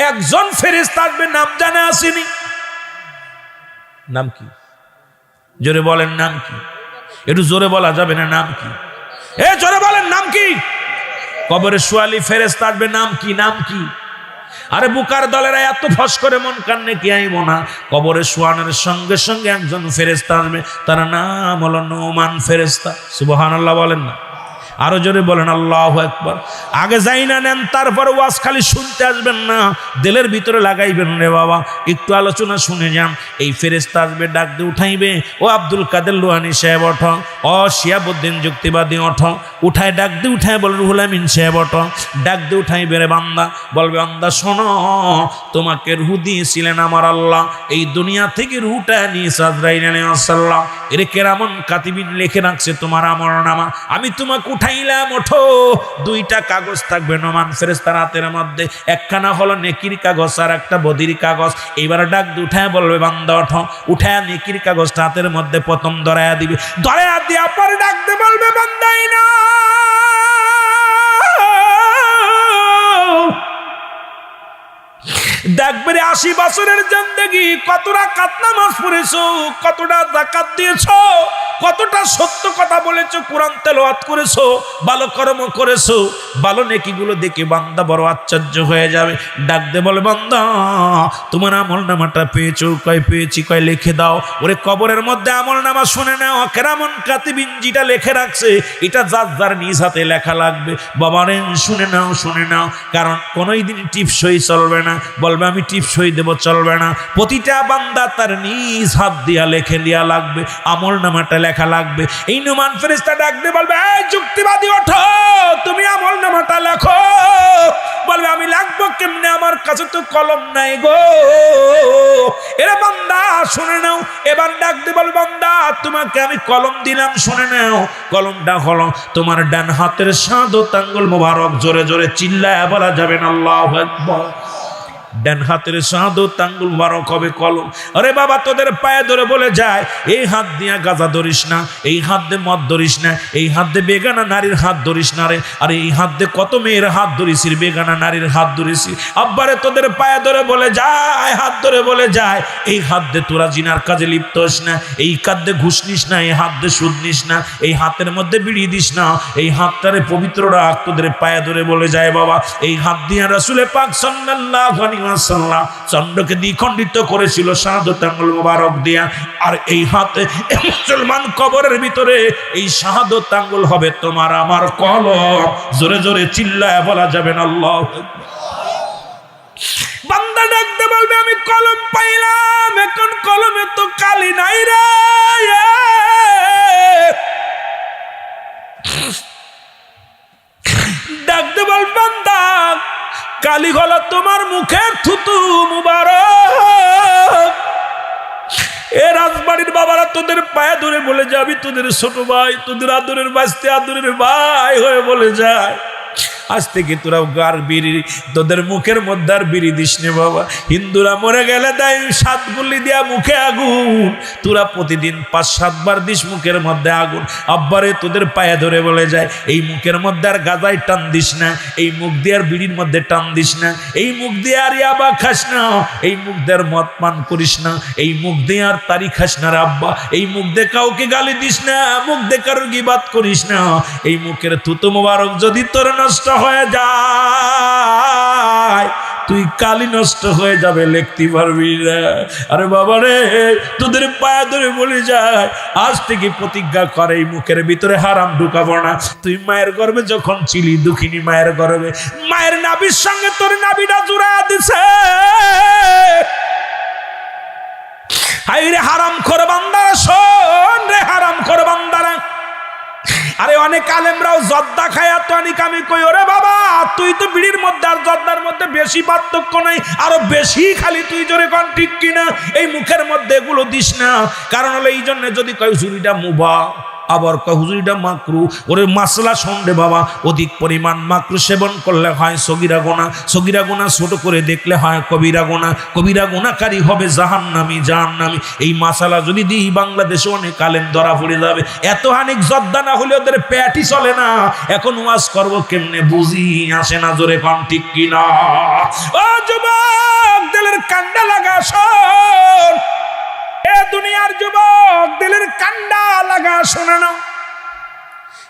একজন ফেরেশতা আসবে, নাম জানা আসেনি? নাম কি? জোরে বলেন নাম কি? একটু জোরে বলা যাবে না? নাম কি? জোরে বলেন নাম কি? কবরে শোয়ালি ফেরেশতা আসবে, নাম কি? নাম কি? আরে বুকার দলেরা এত ফস করে মন কান্নে কি আইব না? কবরে শোয়ানোর সঙ্গে সঙ্গে একজন ফেরেশতা আসবে, তার নাম হলো নোমান ফেরেশতা। সুবহানাল্লাহ বলেন না। আরো জোরে বলেন আল্লাহু আকবার। আগে যাই না নেন, তারপর ওয়াজ খালি শুনতে আসবেন না, দিলের ভিতরে লাগাইবেন রে বাবা। একটু আলোচনা শুনে যান। এই ফেরেশতা আসবে, ডাক দিয়ে উঠাইবে, ও আব্দুল কাদের লোহানী সাহেব ওঠো, ও শিয়াবুদ্দিন যুক্তিবাদী ওঠো। উঠায় ডাক দিয়ে উঠায় বলে রুহুল আমিন সাহেব ওঠো। ডাক দিয়ে উঠাইবে রে বান্দা, বলবে বান্দা শোনো, তোমাকে রুহ দিয়েছিলেন আমার আল্লাহ, এই দুনিয়া থেকে রুহটা নিয়ে আজরাইল আলাইহিস সালাম এর কেরামন কাতিবিন লিখে রাখছে তোমার আমলনামা। আমি তোমাকে উঠাইলাম, ওঠো। দুইটা কাগজ থাকবে নোমান ফেরেশতার হাতের মধ্যে, একখানা হলো নেকির কাগজ আর একটা বদির কাগজ। এইবার ডাক দিয়ে উঠায় বলবে বান্দা ওঠো। উঠায় নেকির কাগজটা হাতের মধ্যে প্রথম ধরায়া দিবে, ধরায়া দিয়ে পরে ডাক দিয়ে বলবে বান্দাই না দেখবে 80 বছরের জিন্দেগি কতটা নামাজ পড়েছো, কতটা যাকাত দিয়েছো, কতটা সত্য কথা বলেছো, কোরআন তেলাওয়াত করেছো, ভালো কর্ম করেছো, ভালো নেকিগুলো দেখে বান্দা বড় আশ্চর্য হয়ে যাবে। ডাক দে বলে বান্দা তোমার আমলনামাটা পেয়েছো? কয় পেয়েছি। কয় লিখে দাও। ওরে কবরের মধ্যে আমলনামা শুনে নাও, কেরামন কাতিবিন যেটা লিখে রাখছে এটা যার যার নিজ হাতে লেখা লাগবে। বাবারে শুনে নাও, শুনে নাও, কারণ কোনোই দিন টিপসই চলবে না। বলবে আমি টিপসই দেব, চলবে না। প্রতিটা বান্দা তার নিজ হাত দিয়া লেখে দেয়া লাগবে, আমলনামাটা লেখা লাগবে। এই নুমান ফেরেশতা ডাক দিয়ে বলবে এই যুক্তিবাদী ওঠো, তুমি আমলনামাটা লেখো। বলবে আমি লিখবো কেমনে, আমার কাছে তো কলম নাই গো। এরা বান্দা শুনে নাও। এবার ডাক দিয়ে বল বান্দা তোমাকে আমি কলম দিলাম, শুনে নাও। কলমটা হলো তোমার ডান হাতের শাহাদাত আঙ্গুল মোবারক। জোরে জোরে চিল্লায়া বলা যাবে না আল্লাহু আকবার। ডান হাতের শাহাদাত আঙ্গুল মোবারক হবে কলম। আরে বাবা তোদের পায়ে ধরে বলে যায় এই হাত দিয়া গাঁজা ধরিস না, এই হাত দিয়ে মদ ধরিস না, এই হাত দিয়ে বেগানা নারীর হাত ধরিস না রে। আরে এই হাত দিয়ে কত মেয়ের হাত ধরিস, বেগানা নারীর হাত ধরিস। আব্বারে তোদের পায়ে ধরে বলে যায়, হাত ধরে বলে যায় এই হাত দিয়ে তোরা জিনার কাজে লিপ্ত হস না, এই হাত দিয়ে ঘুষ নিস না, এই হাত দিয়ে সুদ নিস না, এই হাতের মধ্যে বিড়ি দিস না, এই হাতটারে পবিত্র রাখ। তোদের পায়ে ধরে বলে যায় বাবা এই হাত দিয়ে রাসূল পাক সাল্লাল্লাহু আলাইহি ওয়াসাল্লাম চন্দ্রকে দ্বিখণ্ডিত করেছিল শাহাদাত আঙ্গুল মোবারক দিয়া। আর এই হাতে মুসলমান কবরের ভিতরে এই শাহাদাত আঙ্গুল হবে তোমার আমার কলম। জোরে জোরে চিল্লায় বলা যাবে না আল্লাহু আকবার। বান্দা ডাকতে বলবে আমি কলম পাইলাম, এখন কলমে তো কালি নাই রে। ডাকতে বল বান্দা কালি হলো তোমার মুখের থুতু মুবারক। এ রাজবাড়ির বাবারা তোদের পায়ে ধরে বলে যাবি তোদের ছোট ভাই, তোদের আদরের বাঁচতে আদরের ভাই হয়ে বলে যায় আজ থেকে তোরা গার বিড়ি তোদের মুখের মধ্যে আর বিড়ি দিস নে বাবা। হিন্দুরা মরে গেলে দেয় 7 গুলি দিয়া মুখে আগুন, তোরা প্রতিদিন 5-7 বার দিস মুখের মধ্যে আগুন। আব্বারে তোদের পায়ে ধরে বলে যায় এই মুখের মধ্যে আর গাজায় টান দিস না, এই মুখ দিয়ে আর বিড়ির মধ্যে টান দিস না, এই মুখ দিয়ে আর ইয়াবা খাস না, এই মুখ দিয়ে আর মদ পান করিস না, এই মুখ দিয়ে আর তারি খাস না রে আব্বা, এই মুখ দিয়ে কাউকে গালি দিস না, মুখ দিয়ে কারোর গিবাত করিস না। এই মুখের থুতু মোবারক যদি তোর নষ্ট হয়ে যায় তুই কালি নষ্ট হয়ে যাবে, লিখতে পারবি না। আরে বাবা রে তোদের পায়ে ধরে বলে যায় আজ থেকে প্রতিজ্ঞা করে এই মুখের ভিতরে হারাম ঢুকাবো না। তুই মায়ের গর্ভে যখন ছিলি, দুঃখিনী মায়ের গর্ভে, মায়ের নাভির সঙ্গে তোর নাভিটা জুড়া দিছে। হাই রে হারাম খোর বান্দারা, শোন রে হারাম খোর বান্দারা। আরে অনেক আলেমরাও জর্দা খায়, তো অনেক আমি কই ওরে বাবা তুই তো বিড়ির মধ্যে আর জর্দার মধ্যে বেশি পার্থক্য নাই, আরো বেশি খালি তুই জোরে কন ঠিক কিনা। এই মুখের মধ্যে এগুলো দিস না, কারণ হলো এই জন্য যদি কয় হুজুরিটা মুবা, আবার কয় হুজুরিটা মাকরু। ওরে মাসলা শোন বাবা, অধিক পরিমাণ মাকরু সেবন করলে হয় সগীরা গুনাহ, সগীরা গুনাহ ছোট করে দেখলে হয় কবিরা গুনাহ, কবিরা গুনাহকারী হবে জাহান্নামী, জাহান্নামী। এই মাসালা যদি দিই বাংলাদেশে অনেক আলেম ধরা পড়ে যাবে। এত হানিক জর্দা না হলে ওদের পেটই চলে না। এখন ওয়াজ করব কেমনে বুঝি আসে না, জোরে কম ঠিক কিনা। ও যুবক দিলের কান্ডা লাগা শোন, এ দুনিয়ার যুবক দিলের কান্ডা লাগা শোনে না।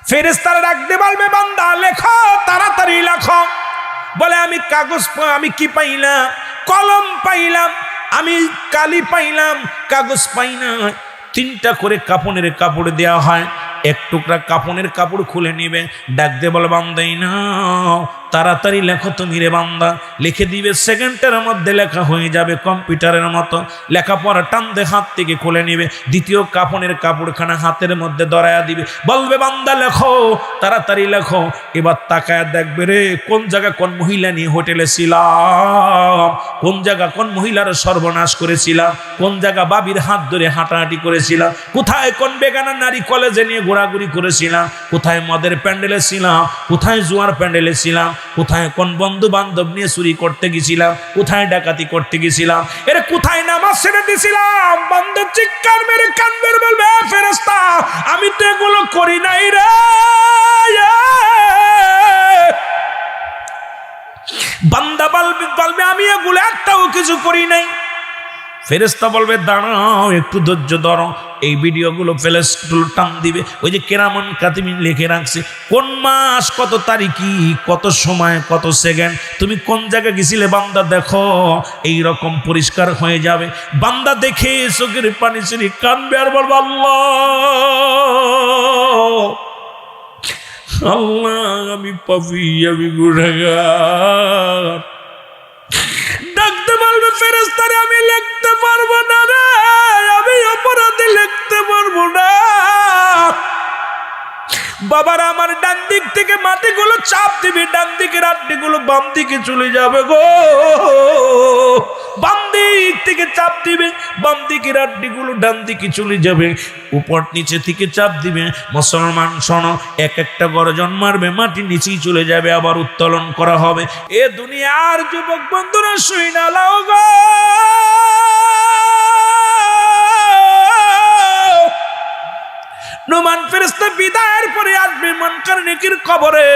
ফেরেশতারা ডাকতে বলবে বান্দা লেখো, তাড়াতাড়ি লেখো। বলে আমি কাগজ, আমি কি পাইলাম? কলম পাইলাম, আমি কালি পাইলাম, কাগজ পাই না। 3টা করে কাপড়ের কাপড় দেওয়া হয়, এক টুকরা কাফনের কাপড় খুলে নিবে, ডাক দিয়ে বলে বান্দাই না তাড়াতাড়ি লেখো তুমি রে বান্দা। লিখে দিবে, সেকেন্ডের মধ্যে লেখা হয়ে যাবে কম্পিউটারের মতো। লেখাপড়া টান দিয়ে হাত থেকে খুলে নিবে, দ্বিতীয় কাফনের কাপড়খানা হাতের মধ্যে ধরায়া দিবে, বলবে বান্দা লেখো, তাড়াতাড়ি লেখো। এবার তাকায় দেখবে রে কোন জায়গা কোন মহিলা নিয়ে হোটেলে ছিলাম, কোন জায়গা কোন মহিলার সর্বনাশ করেছিলাম, কোন জায়গা বাবির হাত ধরে হাঁটাহাঁটি করেছিলাম, কোথায় কোন বেগানা নারী কলেজে নিয়ে ঘোরাঘুরি করেছিলাম, কোথায় মদের প্যান্ডেলে ছিলাম, কোথায় জুয়ার প্যান্ডেলে ছিলাম, কোথায় কোন বন্ধু বান্ধব নিয়ে চুরি করতে গেছিলাম, কোথায় ডাকাতি করতে গেছিলাম, এর কোথায় নামাজ ছেড়ে দিছিলাম। বান্দা চিৎকার মেরে কানবে, বলবে ফেরেশতা আমি তো এগুলো করি নাই রে। বান্দা বলবে আমি এগুলো একটাও কিছু করি নাই। ফেরেশতা বলবে দাঁড়াও একটু ধৈর্য ধরো, এই ভিডিওগুলো ফেরেশতা টান দিবে। ওই যে কেরামান কাতিবিন লিখে রাখছে কোন মাস কত তারিখি কত সময় কত সেকেন্ড তুমি কোন জায়গায় গেছিলে, বান্দা দেখো এই রকম পরিষ্কার হয়ে যাবে। বান্দা দেখে চোখের পানি ছেড়ে কানবে আর বলবে আল্লাহ আল্লাহ আমি পাপী, আমি গুনাহগার। ডাকতে বলবে ফেরেশতারে আমি লিখতে পারবো না রে, আমি অপরাধী লিখতে পারবো না। বাবার আমার ডান দিক থেকে মাটিগুলো চাপ দিবে, ডান দিকের আড্ডিগুলো বাম দিকে চলে যাবে গো। বাম দিক থেকে চাপ দিবে, বাম দিকের আড্ডিগুলো ডান দিকে চলে যাবে। উপর নিচে থেকে চাপ দিবে। মুসলমান শোনো, এক একটা গর্জন মারবে, মাটি নিচেই চলে যাবে, আবার উত্তোলন করা হবে। এ দুনিয়ার যুবক বন্ধুরা শুই না লাও গো। নুমান ফেরেশতা বিদায়ের পরে আসবে মুনকার নেকির কবরে।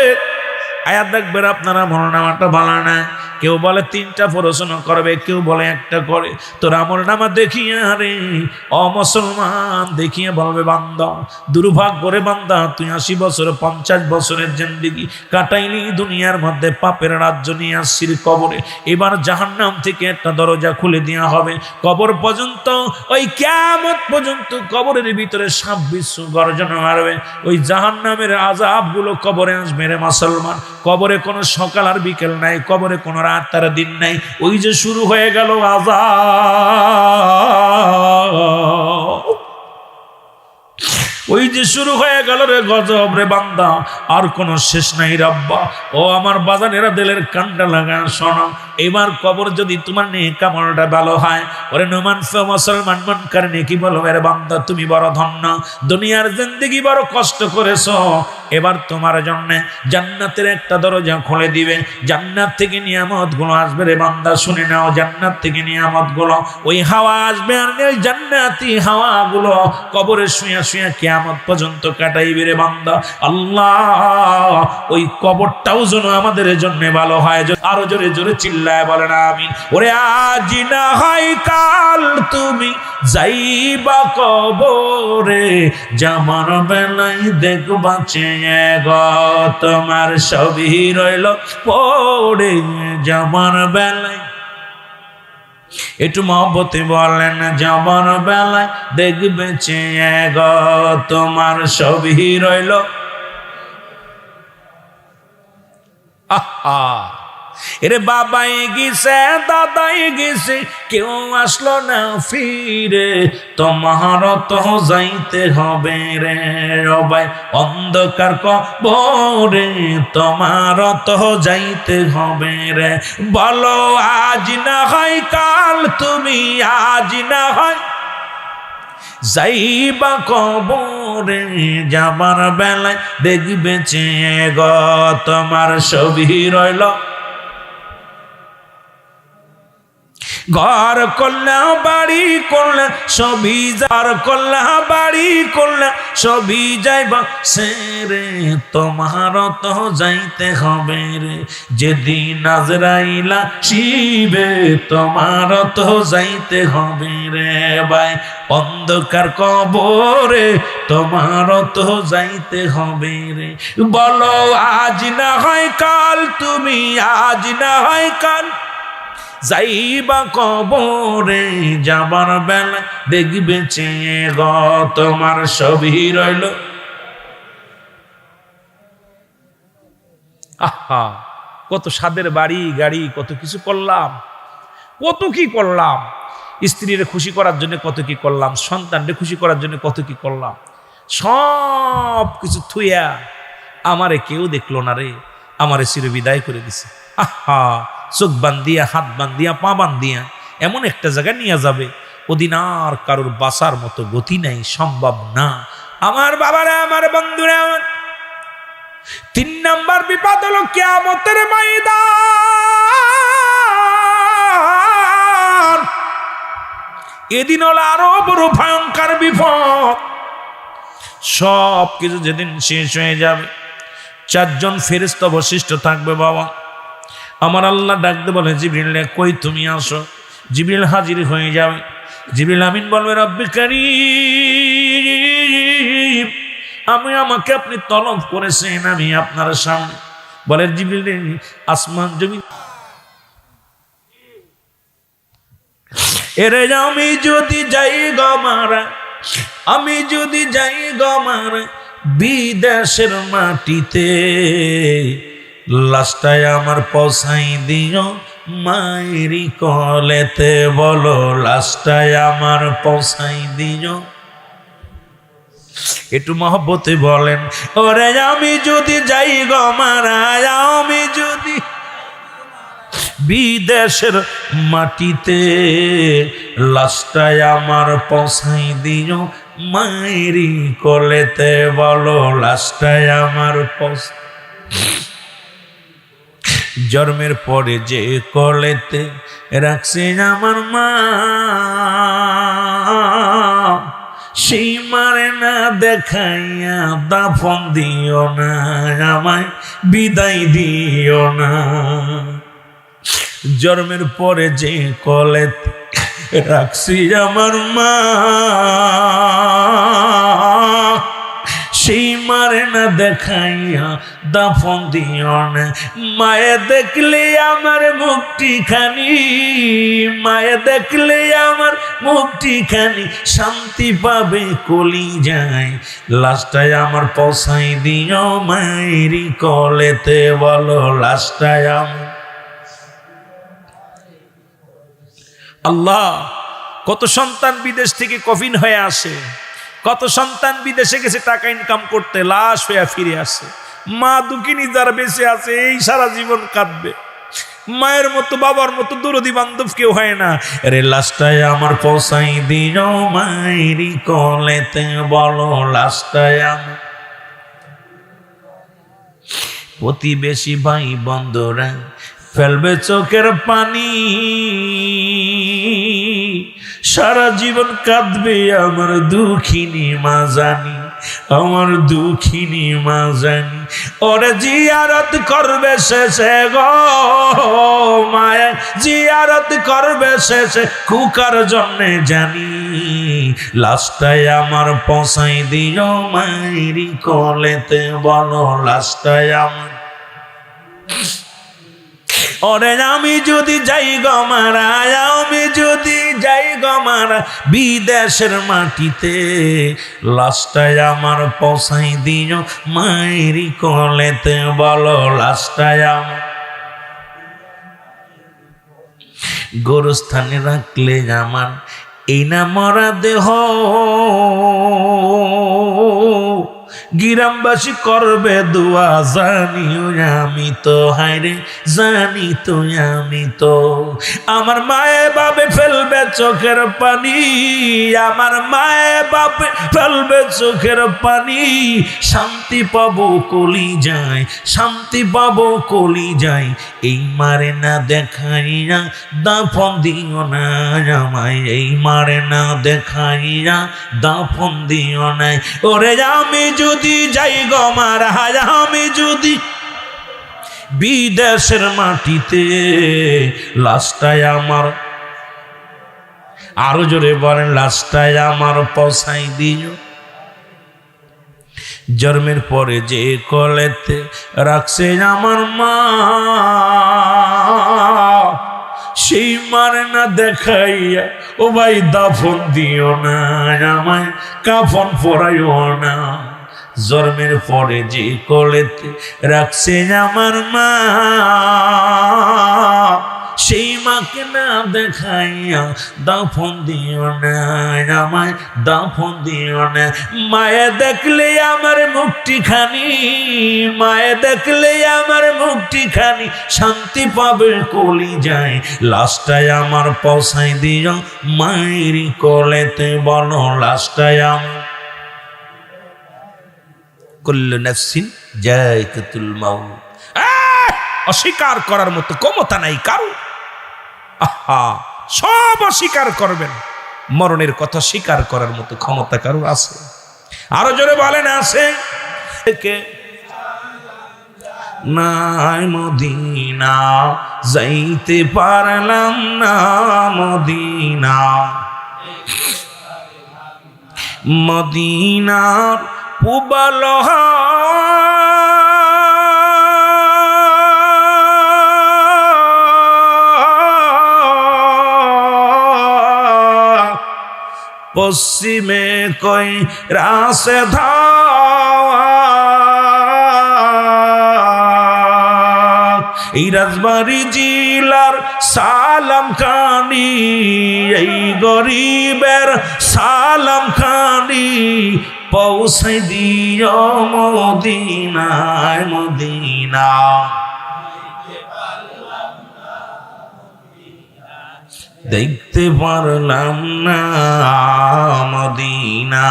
আয়াত দেখবেন আপনারা আমলনামাটা ভালো না, কেউ বলে 3টা প্রশ্ন করবে, কেউ বলে 1টা করে। তোর আমলনামা দেখিয়ে রে ও মুসলমান দেখিয়ে বলবে বান্দা দুর্ভাগ্য রে বান্দা, তুই 80 বছর 50 বছরের জিন্দেগি কাটাইলি দুনিয়ার মধ্যে, পাপের রাজ্য নিয়ে আসছিস কবরে। এবার জাহান্নাম থেকে একটা দরজা খুলে দেওয়া হবে, কবর পর্যন্ত ওই কিয়ামত পর্যন্ত কবরের ভিতরে সাপ বিচ্ছু গর্জন মারবে। ওই জাহান্নামের আযাবগুলো কবরে আসবে রে মুসলমান। কবরে কোনো সকাল আর বিকেল নাই, কবরে কোনো রাত তার দিন নাই। ওই যে শুরু হয়ে গেল আযাব, ওই যে শুরু হয়ে গেল রে গজব রে বান্দা, আর কোনো শেষ নাই রাব্বা। ও আমার বাজানেরা দিলের কান্ডা লাগা শোনো, এবার কবর যদি তোমার নেক আমলটা ভালো হয়, ওরে নুমান মুসলমান মুনকার নেকি বলবে রে বান্দা তুমি বড় ধন্য, দুনিয়ার জিন্দেগি বড় কষ্ট করেছো, এবার তোমার জন্য জান্নাতের একটা দরজা খুলে দিবে। জান্নাত থেকে নিয়ামতগুলো আসবে রে বান্দা, শুনে নাও জান্নাত থেকে নিয়ামতগুলো, ওই হাওয়া আসবে, আর ওই জান্নাতি হাওয়াগুলো কবরে শুয়ে শুয়ে কিয়ামত পর্যন্ত কাটাইবে রে বান্দা। আল্লাহ ওই কবরটাও যেন আমাদের জন্য ভালো হয়। আরো জোরে জোরে চিল্লায় বলেন আমিন। ওরে আজ না হয় কাল তুমি যাইবা কবরে, জামার বেলায় দেখবা চেয়ে গো তোমার সবই রইল পড়ে, জামার বেলায় একটু মহব্বতে বলেন, জামার বেলায় দেখবে চেয়ে গো তোমার সবই রইল। আহা এরে বাবাই গেছে দাদাই গেছে, কেউ আসলো না ফিরে, তোমার তো যাইতে হবে রে রবাই অন্ধকার কবরে, তোমার তো যাইতে হবে রে। বলো আজ না হয় কাল তুমি, আজ না হয় যাইবা কবরে, যাবার বেলায় দেখবে চেয়ে গো তোমার সবই রইল। ঘর করলে বাড়ি করলে সবই যার করলে বাড়ি করলে সবই যাইবা সেরে, তোমার তো যাইতে হবে রে যেদিন আজরাইলা শিবে, তোমার তো যাইতে হবে রে ভাই অন্ধকার কবরে, তোমার তো যাইতে হবে রে। বলো আজ না হয় কাল তুমি, আজ না হয় কাল যাইবা কবরে, যাবার বেলা দেখবে চেয়ে গো তোমার সবই রইল। আহা, কত স্বাদের বাড়ি গাড়ি, কত কিছু করলাম, কত কি করলাম, স্ত্রীরে খুশি করার জন্য কত কি করলাম, সন্তানরে খুশি করার জন্য কত কি করলাম, সব কিছু থুইয়া আমারে কেউ দেখলো না রে, আমারে চিরবিদায় করে দিছে। আহা, চোখ বান্ধিয়া, হাত বান্ধিয়া, পা বান্ধিয়া এমন একটা জায়গায় নিয়ে যাবে, ওদিন আর কারোর বাঁচার মতো গতি নাই, সম্ভব না। আমার বাবারা, আমার বন্ধুরা, 3 নাম্বার বিপদ হলো কিয়ামতের ময়দান। এদিন হলো আরো বড় ভয়ঙ্কর বিপদ। সব কিছু যেদিন শেষ হয়ে যাবে, 4 জন ফেরেশতা অবশিষ্ট থাকবে। বাবা আমার আল্লাহ ডাকতে বলে, জিবরিল কই তুমি আসো। জিবরিল হাজির হয়ে যাবে। জিবরিল আমিন বলবে, রব্বে কারীম, আমাকে আপনি তলব করেছেন, আমি আপনার সামনে। বলে জিবরিল, আসমান জমিন এরে আমি যদি যাই গো মারা, আমি যদি যাই গো মারা বিদেশের মাটিতে, লাশটায় আমার পৌঁছাই দিও মায়েরি কলেতে। বলো, লাশটায় আমার পৌঁছাই দিও। একটু মহব্বতে বলেন, ওরে আমি যদি যাই গো মারা, আমি যদি বিদেশের মাটিতে, লাশটায় আমার পৌঁছাই দিও মায়েরি কলেতে। বলো, লাশটায় আমার পৌঁছাই। জন্মের পরে যে কলেতে রাখছে আমার মা, সেই মারে না দেখাইয়া দাফন দিও না, আমায় বিদায় দিও না। জন্মের পরে যে কলেতে রাখছি আমার মা, সেই মারে না দেখাইয়া দাফন দিও না। মায়ে দেখলে আমার মুক্তি খানি, মায়ে দেখলে আমার মুক্তি খানি, শান্তি পাবে কলি যায়। লাশটায় আমার পৌঁছাই দিও মায়েরি কলেতে। বলো, লাশটায় আমার। আল্লাহ, কত সন্তান বিদেশ থেকে কফিন হয়ে আসে, কত সন্তান বিদেশে গেছে টাকা ইনকাম করতে, লাশ হয়ে ফিরে আসে। মা দুঃখিনী যারা বেঁচে আছে, এই সারা জীবন কাঁদবে। মায়ের মতো বাবার মতো দরদি বান্ধব কেউ হয় না। রে লাশটায় আমার পৌঁছাই দিও মায়েরি কলেতে। বলো, লাশটায় আমার। প্রতিবেশী ভাই বন্ধুরা ফেলবে চোখের পানি, সারা জীবন কাঁদবে আমার দুঃখিনী মা জানি, আমার দুঃখিনী মা জানি। ওরে জিয়ারত করবে শেষে গো মায়া, জিয়ারত করবে শেষে কুকার জন্যে জানি। লাশটায় আমার পৌঁছাই দিও মায়েরি কলেতে। বলো, লাশটায় আমার। ওরে আমি যদি যাই গো মারা, আমি যদি যাই গো মারা বিদেশের মাটিতে, লাশটায় আমার পৌঁছাই দিও মায়েরি কলেতে। বলো, লাশটায় আমার। গোরস্থানে রাখলে আমার এই না মরা দেহ, গ্রামবাসী করবে দোয়া জানিও আমি তো, হায়রে জানি তো আমি তো। আমার মায়ে বাপে ফেলবে চোখের পানি, আমার মায়ে বাপে ফেলবে চোখের পানি। শান্তি পাবো কলি যায়, শান্তি পাবো কলি যায়। এই মারে না দেখাইয়া দাফন দিও না আমায়, এই মারে না দেখাইয়া দাফন দিও না। ওরে আমি যদি যাই গো মারা, আমি যদি বিদেশের মাটিতে, লাশটায় আমার। আরো জোরে বলেন, লাশটায় আমার পৌঁছাই দিও। জন্মের পরে যে কলেতে রাখছে আমার মা, সেই মারে না দেখাইয়া ও ভাই দাফন দিও না আমায়, কাফন পরাইও না। জন্মের পরে যে কোলেতে রাখছে আমার মা, সেই মাকে না দেখাইয়া দাফন দিও না, আমায় দাফন দিও না। মায়ে দেখলে আমার মুক্তি খানি, মায়ে দেখলে আমার মুক্তি খানি শান্তি পাবে কলি যায়। লাশটাই আমার পৌঁছাই দিও মায়েরই কোলেতে, বলো লাশটাই আমার। কুল্লু নাফসিন যায়কাতুল মাউত। অস্বীকার করার মতো ক্ষমতা নাই কারো। আহা, সব অস্বীকার করবেন, মরণের কথা স্বীকার করার মতো ক্ষমতা কারো আছে? আরো জোরে বলেন আছে? নাই মদিনা যাইতে পারলাম না, মদিনা মদিনার পুবাল পশ্চিমে কই রাসে ধাওয়া, এই রাজবাড়ি জিলার সালাম খানি, এই গরিবের সালাম খানি পৌঁছাই দিও মদিনায়, মদিনা দেখতে পারলাম না, মদিনা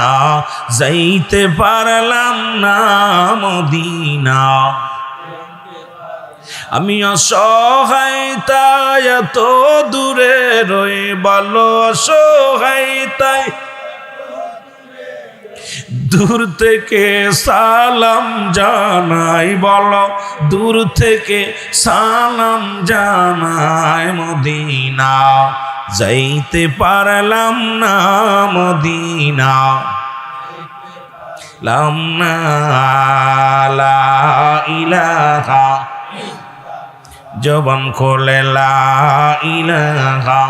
যাইতে পারলাম না, মদিনা আমি অসহায় তাই এত দূরে রয়ে, বলো অসহায় তাই দূর থেকে সালাম জানাই, বলো দূর থেকে সালাম জানাই, মদিনা যাইতে পারলাম না, মদিনা লাম না লা ইলাহা, জবান খোলে লা ইলাহা,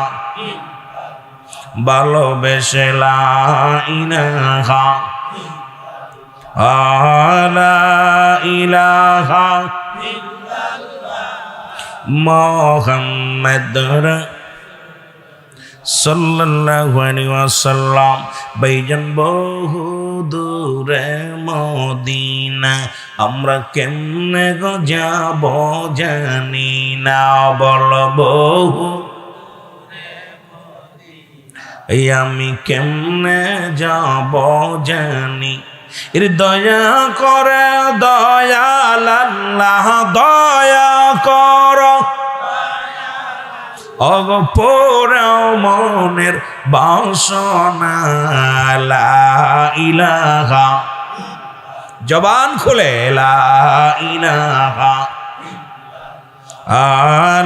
ভালোবেসে লা ইলাহা, লা ইলাহা মুহাম্মদ সাল্লাল্লাহু আলাইহি ওয়াসাল্লাম। ভাইজান বহু দূরে মদিনা, আমরা কেমনে গো যাব জানি না, বল বহু এই আমি কেমনে যাব জানি। এর দয়া করে দয়াল আল্লাহ, দয়া কর অগপরাও মনের বাসনা, লা ইলাহা, জবান খুলে লা ইলাহা,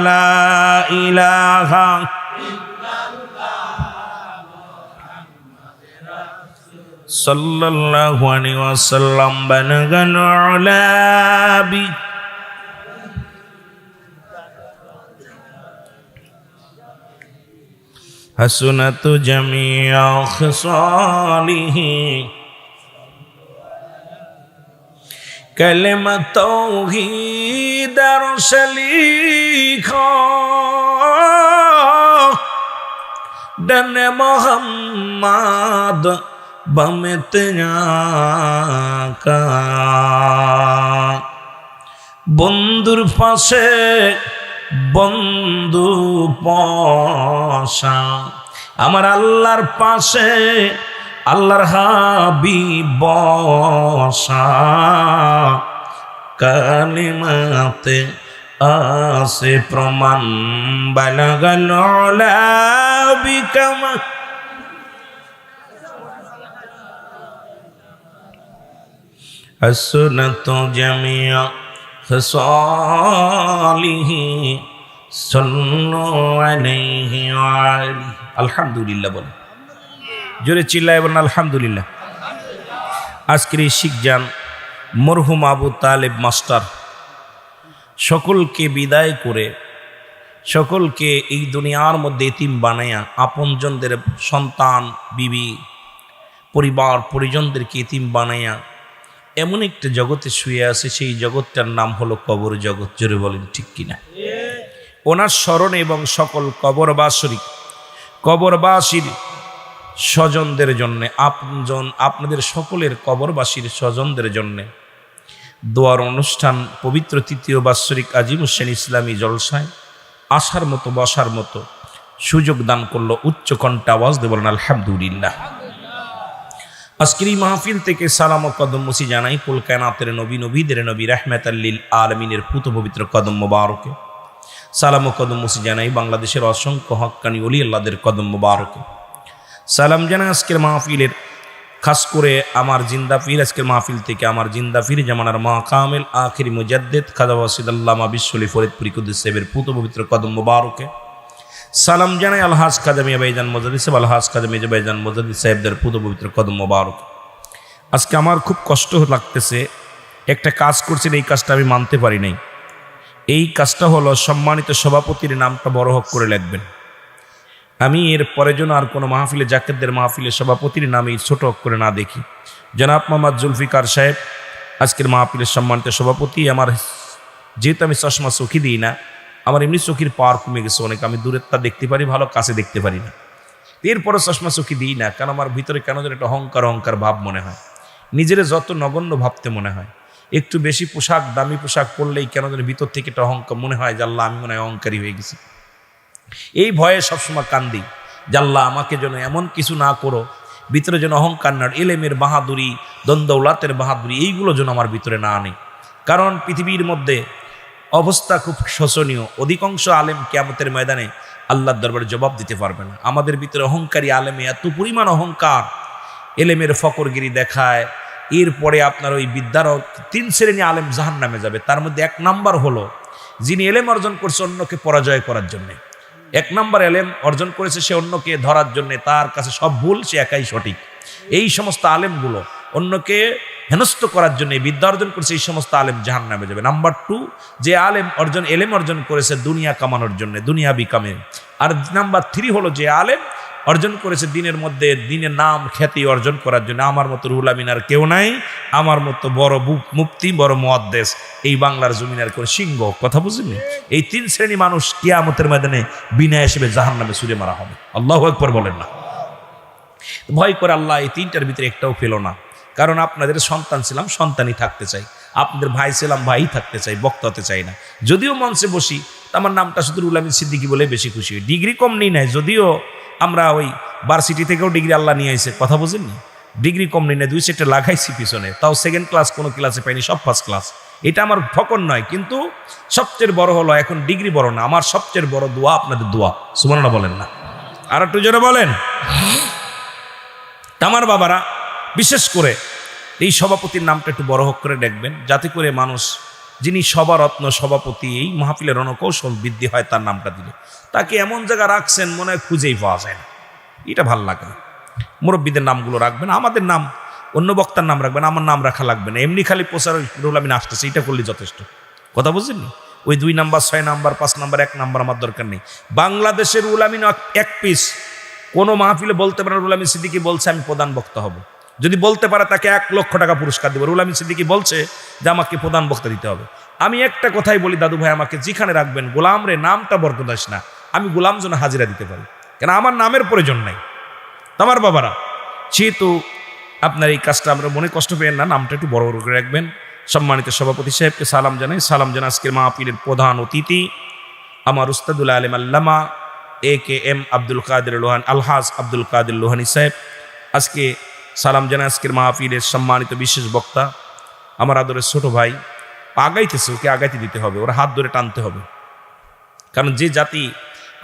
লা ইলাহা সাল্লাল্লাহু আলাইহি ওয়াসাল্লাম। বানাগাল উলাবি হাসনাতু জামিআ খিসালিহি, কালেমা তাওহীদ আর শলিখা, ডানে মুহাম্মদ বামেতে আকা, বন্ধুর পাশে বন্ধু পশা, আমার আল্লাহর পাশে আল্লাহর হাবিব বসা, কালিমাতে আছে প্রমাণ, বালাগাল উলা বিকামা হাসনাতু জামিআ খিসালিহি, সাল্লু আলাইহি ওয়া আলিহি। আলহামদুলিল্লাহ বলে, জোরে চিল্লায় বলেন আলহামদুলিল্লাহ। আজকের এই শিখজান মরহুম আবু তালেব মাস্টার সকলকে বিদায় করে, সকলকে এই দুনিয়ার মধ্যে এতিম বানায়া, আপনজনদের সন্তান বিবি পরিবার পরিজনদেরকে এতিম বানায়া এমন একটা জগতে শুয়ে আছে, সেই জগৎটার নাম হলো কবর জগৎ। জোরে বলেন ঠিক কিনা? ওনার স্মরণে এবং সকল কবরবাসীর স্বজনদের জন্যে, আপনাদের সকলের কবরবাসীর স্বজনদের জন্যে দোয়ার অনুষ্ঠান পবিত্র তৃতীয় বাৎসরিক আজিম হোসেন ইসলামী জলসায় আসার মতো বসার মতো সুযোগ দান করলো। উচ্চ কণ্ঠে আওয়াজ দিয়ে বলেন আলহামদুলিল্লাহ। আজকের এই মাহফিল থেকে সালাম ও কদম মুসি জানাই কুল কায়নাতের নবী, নবীদের নবী, রাহমাতাল লিল আলামিনের পুত পবিত্র কদম মোবারকে। সালাম ও কদম মুসি জানাই বাংলাদেশের অসংখ্য হক্কানি ওলি আল্লাহদের কদম মোবারকে। সালাম জানাই আজকের মাহফিলের খাস করে আমার জিন্দা পীর, আজকের মাহফিল থেকে আমার জিন্দা পীর জামানার মা কামেল আখিরি মুজাদ্দিদ খাজা ওয়াসিদ আল্লামা বিশ্বলি ফরিদপুরি কুদ্দুস সাহেবের পুত পবিত্র কদম মোবারকে। সালাম জানাই আলহাজ খাজা মিয়া ভাইজান মুজাদ্দিদ সাহেব, আলহাজ খাজা মিয়া ভাইজান মুজাদ্দিদ সাহেবদের পুত পবিত্র কদম মোবারক। আজকে আমার খুব কষ্ট লাগতেছে, একটা কাজ করছেন, এই কাজটা আমি মানতে পারি নাই। এই কাজটা হলো সম্মানিত সভাপতির নামটা বড় হক করে লিখবেন। আমি এর পরে যেন আর কোনো মাহফিলে, জাকেরদের মাহফিলে সভাপতির নামে ছোট করে না দেখি। জনাব মোহাম্মদ জুলফিকার সাহেব আজকের মাহফিলের সম্মানিত সভাপতি। আমার যেহেতু আমি চশমা চোখে দিই না, আমার এমনি চোখের পাওয়ার কমে গেছে অনেক, আমি দূরেরটা দেখতে পারি ভালো, কাছে দেখতে পারি না। এরপরও চশমা চোখে দিই না, কারণ আমার ভিতরে কেন যেন একটা অহংকার ভাব মনে হয়, নিজের যত নগণ্য ভাবতে মনে হয়। একটু বেশি পোশাক, দামি পোশাক পরলেই কেন যেন ভিতর থেকে একটা অহংকার মনে হয়, জাল্লা আমি মনে হয় অহংকারী হয়ে গেছি। এই ভয়ে সবসময় কান্দি, জাল্লা আমাকে যেন এমন কিছু না করো, ভিতরে যেন অহংকার না, এলেমের বাহাদুরি, দ্বন্দ্বলাতের বাহাদুরি, এইগুলো যেন আমার ভিতরে না আনে। কারণ পৃথিবীর মধ্যে অবস্থা খুব শোচনীয়। অধিকাংশ আলেম কিয়ামতের ময়দানে আল্লাহর দরবারে জবাব দিতে পারবে না। আমাদের ভিতরে অহংকারী আলেমে এত পরিমাণ অহংকার, এলেমের ফকরগিরি দেখায়। এরপরে আপনার ওই বিদ্যার 3 শ্রেণী আলেম জাহান্নামে যাবে। তার মধ্যে 1 নাম্বার হলো যিনি এলেম অর্জন করছে অন্যকে পরাজয় করার জন্যে। 1 নাম্বার এলেম অর্জন করেছে সে অন্যকে ধরার জন্যে, তার কাছে সব ভুল, সে একাই সঠিক। এই সমস্ত আলেমগুলো অন্যকে হেনস্থ করার জন্য বিদ্যা অর্জন করেছে, এই সমস্ত আলেম জাহান্নামে যাবে। নাম্বার 2, যে এলেম অর্জন করেছে দুনিয়া কামানোর জন্য, দুনিয়া বিকামে। আর নাম্বার 3 হলো যে আলেম অর্জন করেছে দিনের মধ্যে, দিনের নাম খ্যাতি অর্জন করার জন্য। আমার মতো রুহুল আমিন আর কেউ নাই, আমার মতো বড় মুফতি, বড় মুহাদ্দিস এই বাংলার জমিনের কোন সিংহ। কথা বুঝলেন? এই 3 শ্রেণী মানুষ কিয়ামতের ময়দানে বিনা হিসেবে জাহান্নামে ছুঁড়ে মারা হবে। আল্লাহু আকবার বলেন না? ভয় করে আল্লাহ এই 3টার ভিতরে একটাও ফেলো না। কারণ আপনাদের সন্তান ছিলাম, সন্তানই থাকতে চাই। আপনাদের ভাই ছিলাম, ভাই থাকতে চাই, বক্তা হতে চাই না। যদিও মঞ্চে বসি, আমার নামটা শুধু রুহুল আমিন সিদ্দিকী বলে বেশি খুশি হই। ডিগ্রি কম নেই নাই, যদিও আমরা ওই ভার্সিটি থেকেও ডিগ্রি আল্লাহ নিয়ে আইছে। কথা বুঝেননি? ডিগ্রি কম নেই না, 2 সেটে লাগাইছি পিছনে, তাও 2nd ক্লাস কোনো ক্লাসে পাইনি, সব 1st ক্লাস। এটা আমার ঠকন নয়, কিন্তু সবচেয়ে বড় হলো এখন ডিগ্রি বড় না, আমার সবচেয়ে বড় দোয়া আপনাদের দোয়া। সুবহানাল্লাহ বলেন না? আর একটু জোরে বলেন। আমার বাবারা, বিশেষ করে এই সভাপতির নামটা একটু বড় হক করে দেখবেন, যাতে করে মানুষ, যিনি সভারত্ন সভাপতি, এই মাহফিলের রণকৌশল বৃদ্ধি হয় তার নামটা দিলে। তাকে এমন জায়গা রাখছেন মনে হয় খুঁজেই পাওয়া যায় না, এটা ভাল লাগে না। মুরব্বীদের নামগুলো রাখবেন, আমাদের নাম, অন্য বক্তার নাম রাখবেন, আমার নাম রাখা লাগবে না। এমনি খালি প্রচার রুহুল আমিন আসতেছে এটা করলে যথেষ্ট। কথা বুঝলেন? ওই 2 নাম্বার, 6 নাম্বার, 5 নাম্বার, 1 নাম্বার আমার দরকার নেই। বাংলাদেশের রুহুল আমিন 1 পিস কোনো মাহফিলে বলতে পারে রুহুল আমিন সিদ্দিকী বলছে আমি প্রধান বক্তা হব। যদি বলতে পারে তাকে 1 লক্ষ টাকা পুরস্কার দেবো। রুহুল আমিন সিদ্দিকী বলছে যে আমাকে প্রধান বক্তা দিতে হবে। আমি একটা কথাই বলি, দাদু ভাই আমাকে যেখানে রাখবেন, গোলাম রে নামটা বরকদাস না, আমি গোলাম যেন হাজিরা দিতে পারি, কেন আমার নামের প্রয়োজন নাই। আমার বাবারা, যেহেতু আপনার এই কাজটা আমরা মনে কষ্ট পেয়েন না, নামটা একটু বড় করে রাখবেন। সম্মানিত সভাপতি সাহেবকে সালাম জানাই। সালাম জানাই আজকের মাহফিলের প্রধান অতিথি আমার উস্তাদুল আলেম আল্লামা AKM আব্দুল কাদের লোহানী, আলহাজ আব্দুল কাদের লোহানী সাহেব। আজকে সালাম জানাই আজকের মাহফিলের সম্মানিত বিশেষ বক্তা আমার আদরের ছোট ভাই। আগাইতেছে, ওকে আগাইতে দিতে হবে, ওরা হাত ধরে টানতে হবে। কারণ যে জাতি,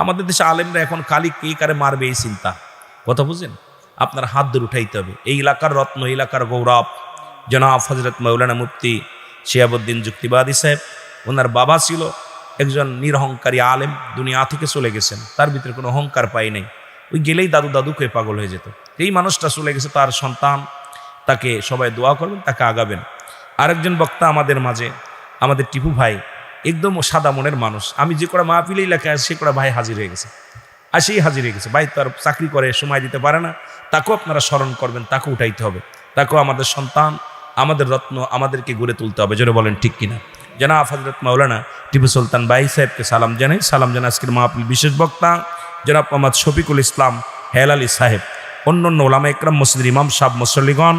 আমাদের দেশে আলেমরা এখন কালি কে কারে মারবে এই চিন্তা। কথা বুঝেন? আপনার হাত ধরে উঠাইতে হবে। এই এলাকার রত্ন, এই এলাকার গৌরব জনাব হযরত মাওলানা মুফতি শিহাবুদ্দিন যুক্তিবাদী সাহেব। ওনার বাবা ছিল একজন নিরহংকারী আলেম, দুনিয়া থেকে চলে গেছেন, তার ভিতরে কোনো অহংকার পাই নাই। ওই গেলেই দাদু দাদু কে পাগল হয়ে যেত। এই মানুষটা চলে গেছে, তার সন্তান, তাকে সবাই দোয়া করবেন, তাকে আগাবেন। আরেকজন বক্তা আমাদের মাঝে, আমাদের টিপু ভাই, একদম সাদা মনের মানুষ। আমি যে কটা মাহফিলে এলাকায় সে কটা ভাই হাজির হয়ে গেছে, আসেই হাজির হয়ে গেছে। ভাই তার চাকরি করে, সময় দিতে পারে না, তাকেও আপনারা স্মরণ করবেন, তাকে উঠাইতে হবে। তাকেও আমাদের সন্তান, আমাদের রত্ন আমাদেরকে গড়ে তুলতে হবে, জোরে বলেন ঠিক কিনা। জনাব হযরত মাওলানা টিপু সুলতান বাই সাহেবকে সালাম জানাই। সালাম জানাই আজকের মাহফিল বিশেষ বক্তা জনাব মোহাম্মদ শফিকুল ইসলাম হেলাল আলী সাহেব, অন্যান্য ওলামা একরাম, মসজিদের ইমাম সাহেব, মুসল্লিগণ,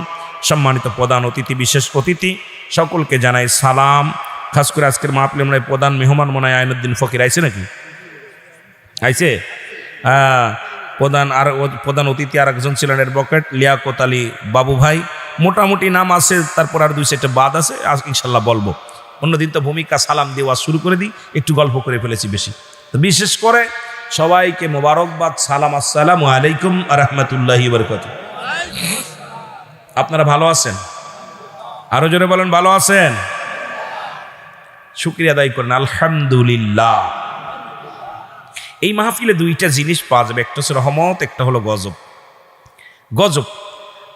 সম্মানিত প্রধান অতিথি, বিশেষ অতিথি সকলকে জানাই সালাম। খাস করে আজকের মাহফিলে মনে হয় প্রধান মেহমান মনে হয় আইনুদ্দিন ফকির আইছে নাকি? আইছে? প্রধান অতিথি আর একজন ছিলেন অ্যাডভোকেট লিয়াকত আলী বাবু ভাই। মোটামুটি নাম আছে, তারপর আর 2-4টা বাদ আছে, আজ ইনশাল্লাহ বলবো। অন্যদিন তো ভূমিকা সালাম দেওয়া শুরু করে দিই, একটু গল্প করে ফেলেছি বেশি। তো বিশেষ করে সবাইকে মোবারকবাদ, সালাম, আসসালামু আলাইকুম ওয়া রাহমাতুল্লাহি ওয়া বারাকাতুহু। আপনারা ভালো আছেন? আরো জোরে বলেন ভালো আছেন? শুকরিয়া আদায় করেন আলহামদুলিল্লাহ। এই মাহফিলে 2টা জিনিস পাওয়া যাবে, একটা হচ্ছে রহমত, একটা হলো গজব। গজব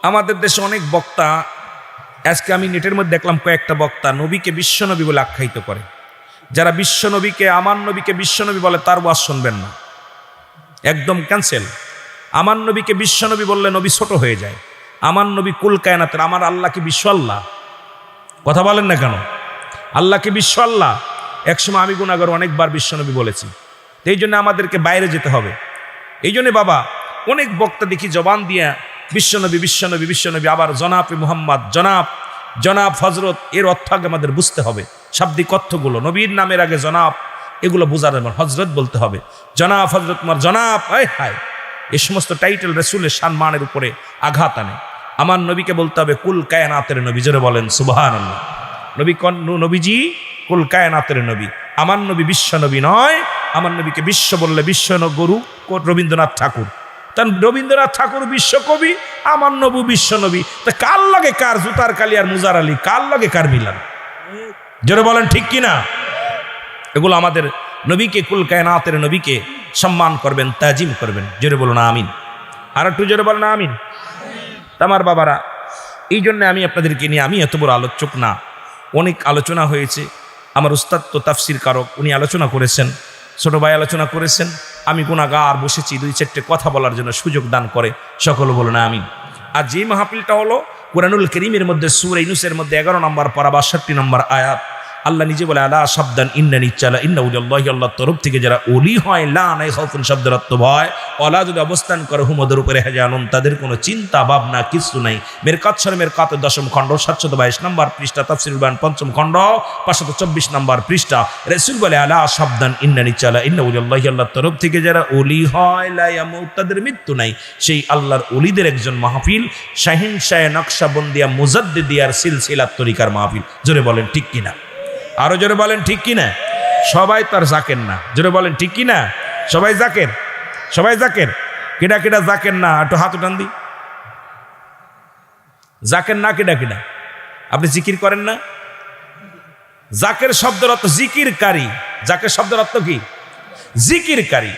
আমাদের দেশে অনেক বক্তা, আজকে আমি নেটের মধ্যে দেখলাম কয়েকটা বক্তা নবীকে বিশ্বনবী বলে আখ্যায়িত করে। যারা বিশ্বনবীকে, আমার নবীকে বিশ্বনবী বলে তার ওয়াজ শুনবেন না, একদম ক্যান্সেল। আমার নবীকে বিশ্বনবী বললে নবী ছোট হয়ে যায়। আমার নবী কুল কায়নাতের, আমার আল্লাহ কি বিশ্ব আল্লাহ? কথা বলেন না কেন? আল্লাহ কি বিশ্ব আল্লাহ? একসময় আমি গুনাহগার অনেকবার বিশ্বনবী বলেছি। এই জন্য আমাদেরকে বাইরে যেতে হবে। এই জন্য বাবা অনেক বক্তা দেখি জবান দিয়া বিশ্বনবী বিশ্বনবী বিশ্বনবী, আবার জনাব মুহাম্মদ, জনাব হযরত, এর অর্থ আগে আমাদের বুঝতে হবে। শাব্দিক অর্থগুলো, নবীর নামের আগে জনাব, এগুলো বোঝার হযরত বলতে হবে। জনাব, হযরত, জনাব, হায় এই সমস্ত টাইটেল রাসূলের সম্মানের উপরে আঘাত আনে। আমার নবীকে বলতে হবে কুল কায়নাতের নবী, জোরে বলেন সুবহানাল্লাহ। নবীজি কুল কায়নাতের নবী, আমার নবী বিশ্ব নবী নয়। আমার নবীকে বিশ্ব বললে বিশ্ব গরু রবীন্দ্রনাথ ঠাকুর, তার রবীন্দ্রনাথ ঠাকুর বিশ্বকবি, আমার নবী বিশ্ব নবী। তা কার লাগে কার? জুতার কালি আর মুজার আলী, কার লাগে কার মিলান? জোরে বলেন ঠিক কিনা? এগুলো আমাদের নবীকে, কুল কায়নাতের নবীকে সম্মান করবেন, তাজিম করবেন। জোরে বলুন আমিন। আর একটু জোরে বলেন আমিন। আমার বাবারা, এই জন্য আমি আপনাদেরকে নিয়ে, আমি এত বড় আলোচক না, অনেক আলোচনা হয়েছে। আমার উস্তাদ তো তাফসির কারক, উনি আলোচনা করেছেন, ছোট ভাই আলোচনা করেছেন। আমি গুনাহগার বসেছি 2-4টে কথা বলার জন্য সুযোগ দান করে, সকল বলুন আমিন। আর যে মাহফিলটা হলো কুরআনুল কারীমের মধ্যে সূরা ইউনূসের মধ্যে 11 নম্বর পারা 62 নম্বর আয়াত, আল্লাহ নিজে বলে আলা সাবধান ইন্নানি চালা ইন্না উলিল্লাহি, আল্লাহর তরফ থেকে যারা ওলি হয়, লা নাই খাউফুন শব্দের অর্থ ভয়, অলা যদি অবস্থান করে হুমদের উপরে হেজানুন, তাদের কোনো চিন্তা ভাবনা কিছু নাই। মেরকাত শরীফের 10ম খণ্ড 722 নম্বর পৃষ্ঠা, তাফসীরুল বায়ান 5ম খণ্ড 524 নম্বর পৃষ্ঠা। রাসূল বলে আলা সাবধান ইন্নানি চালা ইন্না উলিল্লাহি, আল্লাহর তরফ থেকে যারা ওলি হয়, লা ইয়ামুত, তাদের মৃত্যু নাই। সেই আল্লাহর ওলিদের একজন মাহফিল শাহিনশাহ নকশবন্দিয়া মুজাদ্দিদিয়ার সিলসিলাত তরিকার মাহফিল। জোরে বলেন ঠিক কিনা? আরো জোরে বলেন ঠিক কিনা? সবাই তার জাকের না, জোরে বলেন ঠিক কিনা? সবাই জাকের, সবাই জাকের। কেডা কেডা জাকের না? একটু হাত উঠান দি। জাকের না কেডা কেডা? আপনি জিকির করেন না? জাকের শব্দের অর্থ জিকিরকারী। জাকের শব্দের অর্থ কি? জিকিরকারী।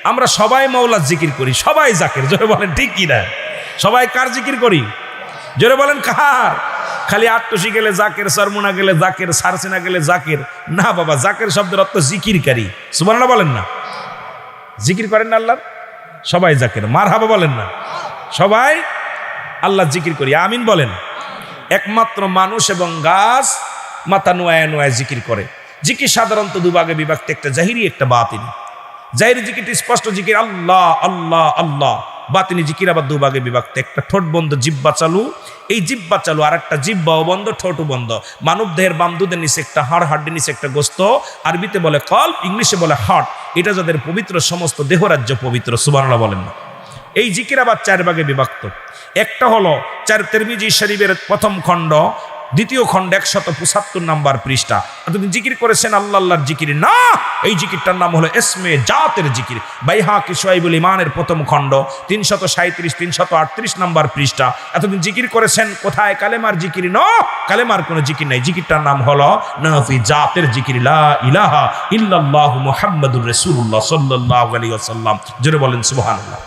আমরা সবাই মাওলার জিকির করি, সবাই জাকের। জোরে বলেন ঠিক কিনা? সবাই কার জিকির করি? জোরে বলেন কার? খালি আটটুসি গেলে জাকের, সরমুনা গেলে জাকের, সারসিনা গেলে জাকের না বাবা। জাকের শব্দের অর্থ জিকিরকারী। সুবহানাল্লাহ বলেন না? জিকির করেন না আল্লাহর? সবাই জাকের। মারহাবা বলেন না? সবাই আল্লাহ জিকির করি। আমিন বলেন। একমাত্র মানুষ এবং গাছ মাথা নোয়ায় নোয়ায় জিকির করে। জিকির সাধারণত দুভাগে বিভক্ত, একটা জাহিরি, একটা বাতিনি। জাহিরি জিকিরটি স্পষ্ট জিকির আল্লাহ আল্লাহ আল্লাহ। বাতিনি জিকির আবার দুভাগে বিভক্ত, একটা ঠোঁট বন্ধ জিহ্বা চালু, এই জিহ্বা চালু, আর একটা জিহ্বাও বন্ধ, ঠোঁটও বন্ধ। মানব দেহের বাম দুধের নিচে একটা হাড়, হাড্ডির নিচে একটা গোস্ত, আরবিতে বলে কল্ব, ইংলিশে বলে হার্ট। এটা যাদের পবিত্র, সমস্ত দেহরাজ্য পবিত্র। সুবহানাল্লাহ বলেন না? এই জিকির আবার 4 ভাগে বিভক্ত। একটা হলো তিরমিজি শরীফের 1ম খণ্ড 2য় খণ্ড 175 নম্বর পৃষ্ঠা। আপনি জিকির করেছেন আল্লাহ আল্লাহর জিকির না, এই জিকিরটার নাম হলো ইসমে জাতের জিকির। বাইহাকি শুআইবুল ঈমানের 1ম খণ্ড 337-338 নম্বর পৃষ্ঠা। এতদিন জিকির করেছেন কোথায়? কালেমার জিকির না, কালেমার কোনো জিকির নাই। জিকিরটার নাম হলো নাফি জাতের জিকির, লা ইলাহা ইল্লাল্লাহু মুহাম্মাদুর রাসূলুল্লাহ সাল্লাল্লাহু আলাইহি ওয়াসাল্লাম। জোরে বলেন সুবহানাল্লাহ।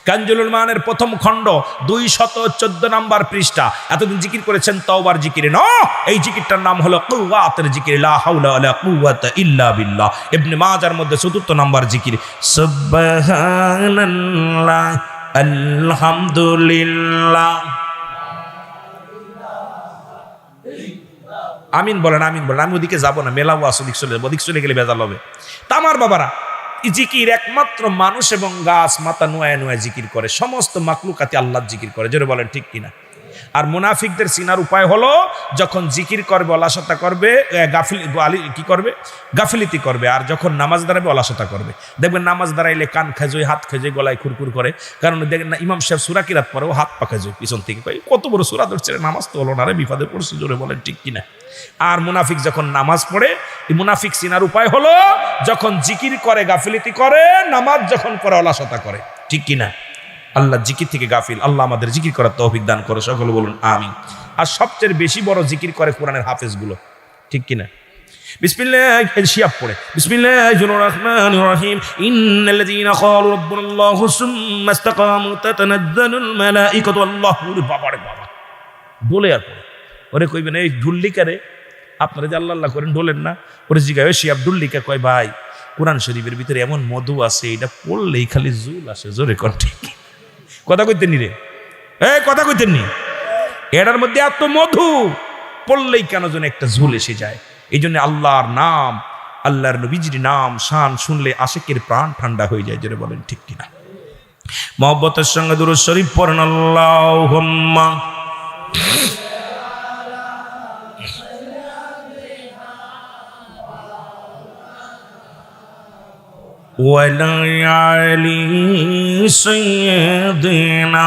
কানজুলুল মানের 1ম খণ্ড 214 নম্বর পৃষ্ঠা। এতদিন জিকির করেছেন তাওবার জিকির না, এই জিকিরটার নাম হলো কুওয়াতের জিকির, লা হাওলা ওয়ালা কুওয়াতা ইল্লা বিল্লাহ। ইবনে মাজার মধ্যে 4th নম্বর জিকির সুবহানাল্লাহ আলহামদুলিল্লাহ আমিন বলেন, আমিন বলেন। আমি ওদিকে যাবো না, মেলাবো আসো, ওদিক চলে গেলে বেজাল হবে। তামার বাবারা, জিকির একমাত্র মানুষ এবং গাছ মাথা নোয়ায় নোয়ায় জিকির করে, সমস্ত মাকলুকাতি আল্লাহর জিকির করে, জোরে বলেন ঠিক কিনা। আর মুনাফিকদের চিনার উপায় হলো, যখন জিকির করবে অলসতা করবে, কি করবে, গাফিলিতি করবে। আর যখন নামাজ দাঁড়াবে অলসতা করবে। দেখবেন নামাজ দাঁড়াইলে কান খেজোয়, হাত খেজোয়, গলায় খুরকুর করে। কারণ দেখেন না, ইমাম সাহেব সূরা কিরাত পরেও হাত পা খেজোয় পিছন থেকে, কত বড় সূরা ধরছে, নামাজ তো হলো না রে, বিপদে পড়ছে, জোরে বলেন ঠিক কিনা। আর মুনাফিক যখন নামাজ পড়ে, এই মুনাফিক চিনার উপায় হলো, যখন জিকির করে গাফিলিতি করে, নামাজ যখন পড়ে অলসতা করে, ঠিক কিনা। আল্লাহ জিকির থেকে গাফিল, আল্লাহ আমাদের জিকির করার তৌফিক দান করে, সকলে বলুন আমিন। আর সবচেয়ে বেশি বড় জিকির করে কোরআনের হাফেজ গুলো, ঠিক কিনা। বিসমিল্লাহ, শিয়াব পড়ে বিসমিল্লাহির রহমানির রহিম, ইন্নাল্লাযীনা ক্বালু রাব্বুনাল্লাহু সুম্মা ইসতাকামু তাতানাজ্জালুল মালাঈকাতু, আল্লাহু বাবারে বাবা, ডোলে আর পড়ে। ওরে কইবেন এই ঢুল্লিকা রে, আপনারা যে আল্লাহ আল্লাহ করেন ডোলেন না। ওরে জিগায় শিয়াব ঢুল্লিকা, কয় ভাই কোরআন শরীফের ভিতরে এমন মধু আছে, এটা পড়লেই খালি জুল আসে, জোরে কর ঠিক। কথা কইতেন নি রে, কথা কইতেন নি, এটার মধ্যে এত মধু, পড়লেই কেন যেন একটা ঝুল এসে যায়। এই জন্য আল্লাহর নাম, আল্লাহর নবীজির নাম শান শুনলে আশিকের প্রাণ ঠান্ডা হয়ে যায়, জোরে বলেন ঠিক কিনা। মহব্বতের সঙ্গে দুরূদ শরীফ পড়েন, আল্লাহুম্মা ওয়ালা আলি সাইয়্যিদিনা